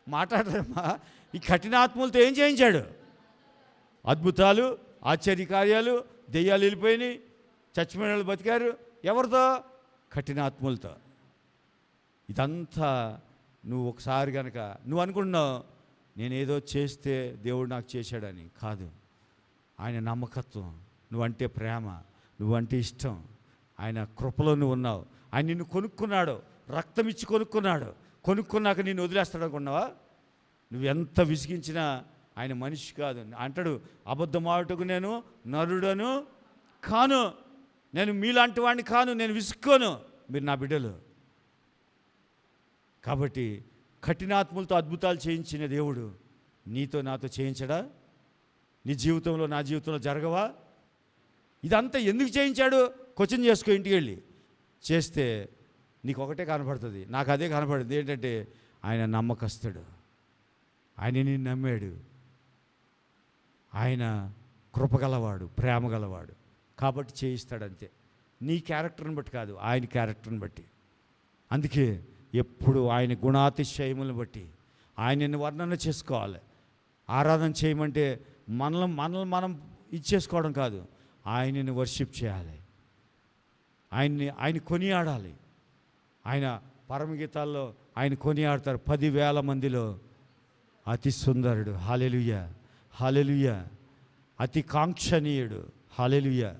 మాట్లాడరమ్మా. ఈ కఠినాత్ములతో ఏం చేయించాడు? అద్భుతాలు, ఆశ్చర్యకార్యాలు, దెయ్యాలు వెళ్ళిపోయినాయి, చచ్చిపోయిన వాళ్ళు బతికారు. ఎవరితో? కఠినాత్ములతో. ఇదంతా నువ్వు ఒకసారి కనుక నువ్వు అనుకుంటున్నావు నేనేదో చేస్తే దేవుడు నాకు చేశాడని. కాదు, ఆయన నమ్మకత్వం, నువ్వంటే ప్రేమ, నువ్వంటే ఇష్టం, ఆయన కృపలో నువ్వు ఉన్నావు. ఆయన నిన్ను కొనుక్కున్నాడు, రక్తం ఇచ్చి కొనుక్కున్నాడు. కొనుక్కున్నాక నిన్ను వదిలేస్తాడు అనుకున్నావా? నువ్వెంత విసిగించినా ఆయన మనిషి కాదు. అంటాడు, అబద్ధమాటకు నేను నరుడను కాను, నేను మీలాంటి వాడిని కాను, నేను విసుక్కోను, మీరు నా బిడ్డలు. కాబట్టి కఠినాత్ములతో అద్భుతాలు చేయించిన దేవుడు నీతో నాతో చేయించడా? నీ జీవితంలో నా జీవితంలో జరగవా? ఇదంతా ఎందుకు చేయించాడు? క్వశ్చన్ చేసుకో ఇంటికి వెళ్ళి. చేస్తే నీకు ఒకటే కనపడుతుంది, నాకు అదే కనపడుతుంది. ఏంటంటే ఆయన నమ్మకస్తుడు, ఆయన నిన్ను నమ్మాడు, ఆయన కృపగలవాడు, ప్రేమ గలవాడు, కాబట్టి చేయిస్తాడంతే. నీ క్యారెక్టర్ని బట్టి కాదు, ఆయన క్యారెక్టర్ని బట్టి. అందుకే ఎప్పుడు ఆయన గుణాతిశయములను బట్టి ఆయనని వర్ణన చేసుకోవాలి. ఆరాధన చేయమంటే మనల్ని మనం ఇచ్చేసుకోవడం కాదు, ఆయనని వర్షిప్ చేయాలి, ఆయన కొనియాడాలి. ఆయన పరమగీతాల్లో ఆయన కొనియాడతారు. 10,000 మందిలో అతి సుందరుడు, హల్లెలూయా హల్లెలూయా, అతి కాంక్షణీయుడు, హల్లెలూయా.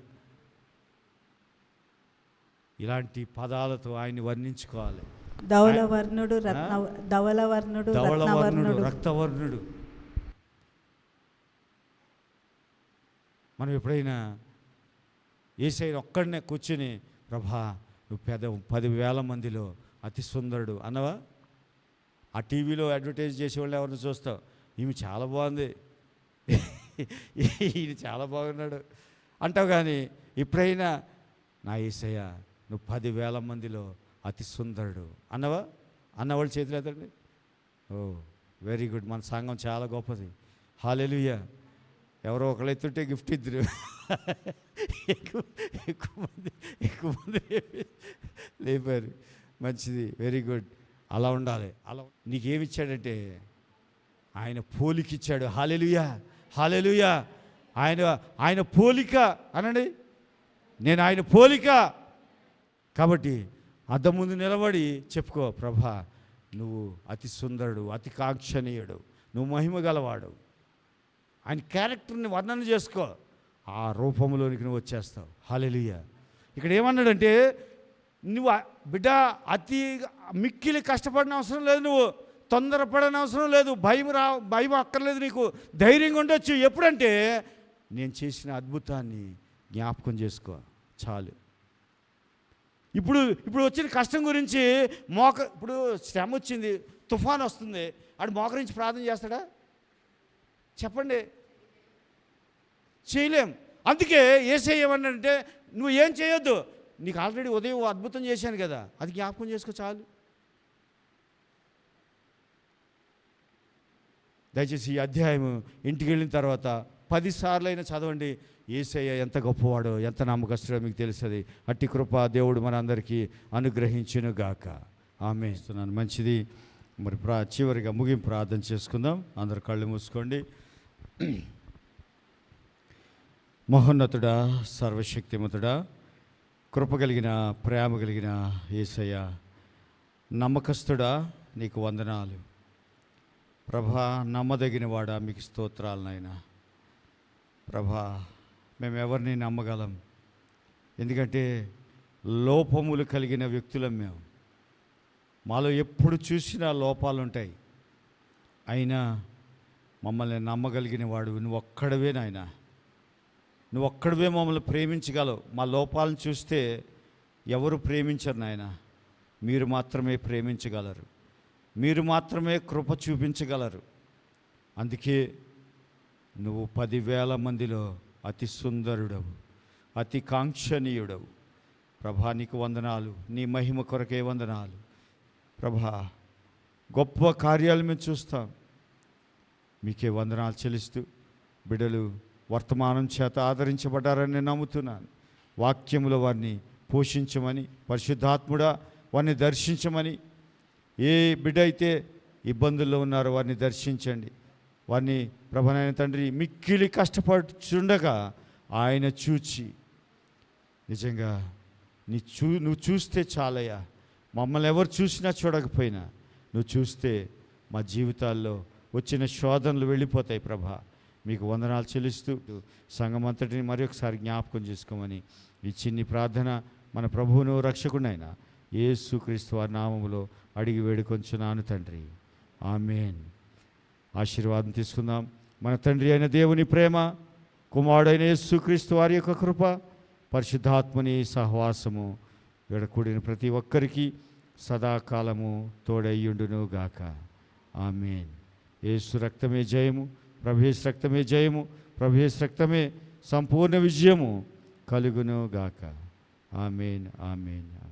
ఇలాంటి పదాలతో ఆయన్ని వర్ణించుకోవాలి. ధవలవర్ణుడు, ధవలవర్ణుడు, ధవళవర్ణుడు, రక్తవర్ణుడు. మనం ఎప్పుడైనా యేసయ్యను ఒక్కడనే కూర్చుని, ప్రభా నువ్వు 10,000 మందిలో అతి సుందరుడు అన్నవా? ఆ టీవీలో అడ్వర్టైజ్ చేసేవాళ్ళు ఎవరిని చూస్తావు, ఈమె చాలా బాగుంది, ఈయన చాలా బాగున్నాడు అంటావు. కానీ ఎప్పుడైనా నా యేసయ్య నువ్వు 10,000 మందిలో అతి సుందరుడు అన్నవా? అన్నవాళ్ళు చేతులు ఎత్తండి. ఓ వెరీ గుడ్, మన సంఘం చాలా గొప్పది, హల్లెలూయా. ఎవరో ఒకళ్ళు ఎత్తుంటే గిఫ్ట్ ఇద్దరు, ఎక్కువ మంది లేపారు, మంచిది, వెరీ గుడ్. అలా ఉండాలి. అలా నీకేమిచ్చాడంటే ఆయన పోలికిచ్చాడు, హల్లెలూయా హల్లెలూయా. ఆయన పోలిక అనండి, నేను ఆయన పోలిక. కాబట్టి అద్దం ముందు నిలబడి చెప్పుకో, ప్రభా నువ్వు అతి సుందరుడు, అతి కాంక్షణీయుడు, నువ్వు మహిమ గలవాడు. ఆయన క్యారెక్టర్ని వర్ణన చేసుకో, ఆ రూపంలోనికి నువ్వు వచ్చేస్తావు, హల్లెలూయా. ఇక్కడ ఏమన్నాడంటే, నువ్వు బిడ్డ అతి మిక్కిలి కష్టపడిన అవసరం లేదు, నువ్వు తొందరపడని అవసరం లేదు, భయం అక్కర్లేదు, నీకు ధైర్యంగా ఉండొచ్చు. ఎప్పుడంటే నేను చేసిన అద్భుతాన్ని జ్ఞాపకం చేసుకో చాలు. ఇప్పుడు వచ్చిన కష్టం గురించి ఇప్పుడు శ్రమ వచ్చింది, తుఫాన్ వస్తుంది, ఆడు మోకరించి ప్రార్థన చేస్తాడా? చెప్పండి, చేయలేం. అందుకే యేసయ్య ఏమన్నాడంటే, నువ్వు ఏం చేయొద్దు, నీకు ఆల్రెడీ ఉదయం అద్భుతం చేశాను కదా, అది జ్ఞాపకం చేసుకో చాలు. దయచేసి ఈ అధ్యాయం ఇంటికి వెళ్ళిన తర్వాత 10 సార్లు అయినా చదవండి. యేసయ్య ఎంత గొప్పవాడో, ఎంత నమ్మకస్తుడో మీకు తెలుస్తుంది. అట్టి కృప దేవుడు మన అందరికీ అనుగ్రహించును గాక. ఆమేన్. ఇస్తున్నాను, మంచిది. మరి చివరిగా ముగింపు ప్రార్థన చేసుకుందాం. అందరు కళ్ళు మూసుకోండి. మహోన్నతుడా, సర్వశక్తిమంతుడా, కృప కలిగిన, ప్రేమ కలిగిన యేసయ్య, నమ్మకస్తుడా, నీకు వందనాలు ప్రభా. నమ్మదగిన వాడా, మీకు స్తోత్రాలు నాయనా. ప్రభా మేము ఎవరిని నమ్మగలం? ఎందుకంటే లోపములు కలిగిన వ్యక్తులం మేము. మాలో ఎప్పుడు చూసినా లోపాలు ఉంటాయి. అయినా మమ్మల్ని నమ్మగలిగిన వాడు నువ్వు ఒక్కడవే నాయనా. నువ్వు ఒక్కడవే మమ్మల్ని ప్రేమించగలవు. మా లోపాలను చూస్తే ఎవరు ప్రేమించరు నాయన, మీరు మాత్రమే ప్రేమించగలరు, మీరు మాత్రమే కృప చూపించగలరు. అందుకే నువ్వు 10,000 మందిలో అతి సుందరుడవు, అతి కాంక్షణీయుడవు. ప్రభా నీకు వందనాలు, నీ మహిమ కొరకే వందనాలు ప్రభా. గొప్ప కార్యాలు మేము చూస్తాం, మీకే వందనాలు చెల్లిస్తూ బిడ్డలు వర్తమానం చేత ఆదరించబడ్డారని నేను నమ్ముతున్నాను. వాక్యములో వారిని పోషించమని, పరిశుద్ధాత్ముడా వారిని దర్శించమని, ఏ బిడ్డ అయితే ఇబ్బందుల్లో ఉన్నారో వారిని దర్శించండి. వారిని ప్రభువైన తండ్రి మిక్కిలి కష్టపడుచుండగా ఆయన చూచి నిజంగా నువ్వు చూస్తే చాలయ్యా, మమ్మల్ని ఎవరు చూసినా చూడకపోయినా నువ్వు చూస్తే మా జీవితాల్లో వచ్చిన శోధనలు వెళ్ళిపోతాయి ప్రభా. మీకు వందనాలు చెల్లిస్తూ సంఘం అంతటిని మరొకసారి జ్ఞాపకం చేసుకోమని ఈ చిన్ని ప్రార్థన మన ప్రభువును రక్షకుడైన యేసుక్రీస్తు వారి నామములో అడిగి వేడుకొంచున్నాను తండ్రి, ఆమేన్. ఆశీర్వాదం తీసుకుందాం. మన తండ్రి అయిన దేవుని ప్రేమ, కుమారుడైన యేసుక్రీస్తు వారి యొక్క కృప, పరిశుద్ధాత్మని సహవాసము ఇక్కడ కూడిన ప్రతి ఒక్కరికి సదాకాలము తోడయ్యుండును గాక. ఆమేన్. యేసు రక్తమే జయము, ప్రభేశ్ రక్తమే జయము, ప్రభేశ్ రక్తమే సంపూర్ణ విజయము కలుగును గాక. ఆమేన్, ఆమేన్.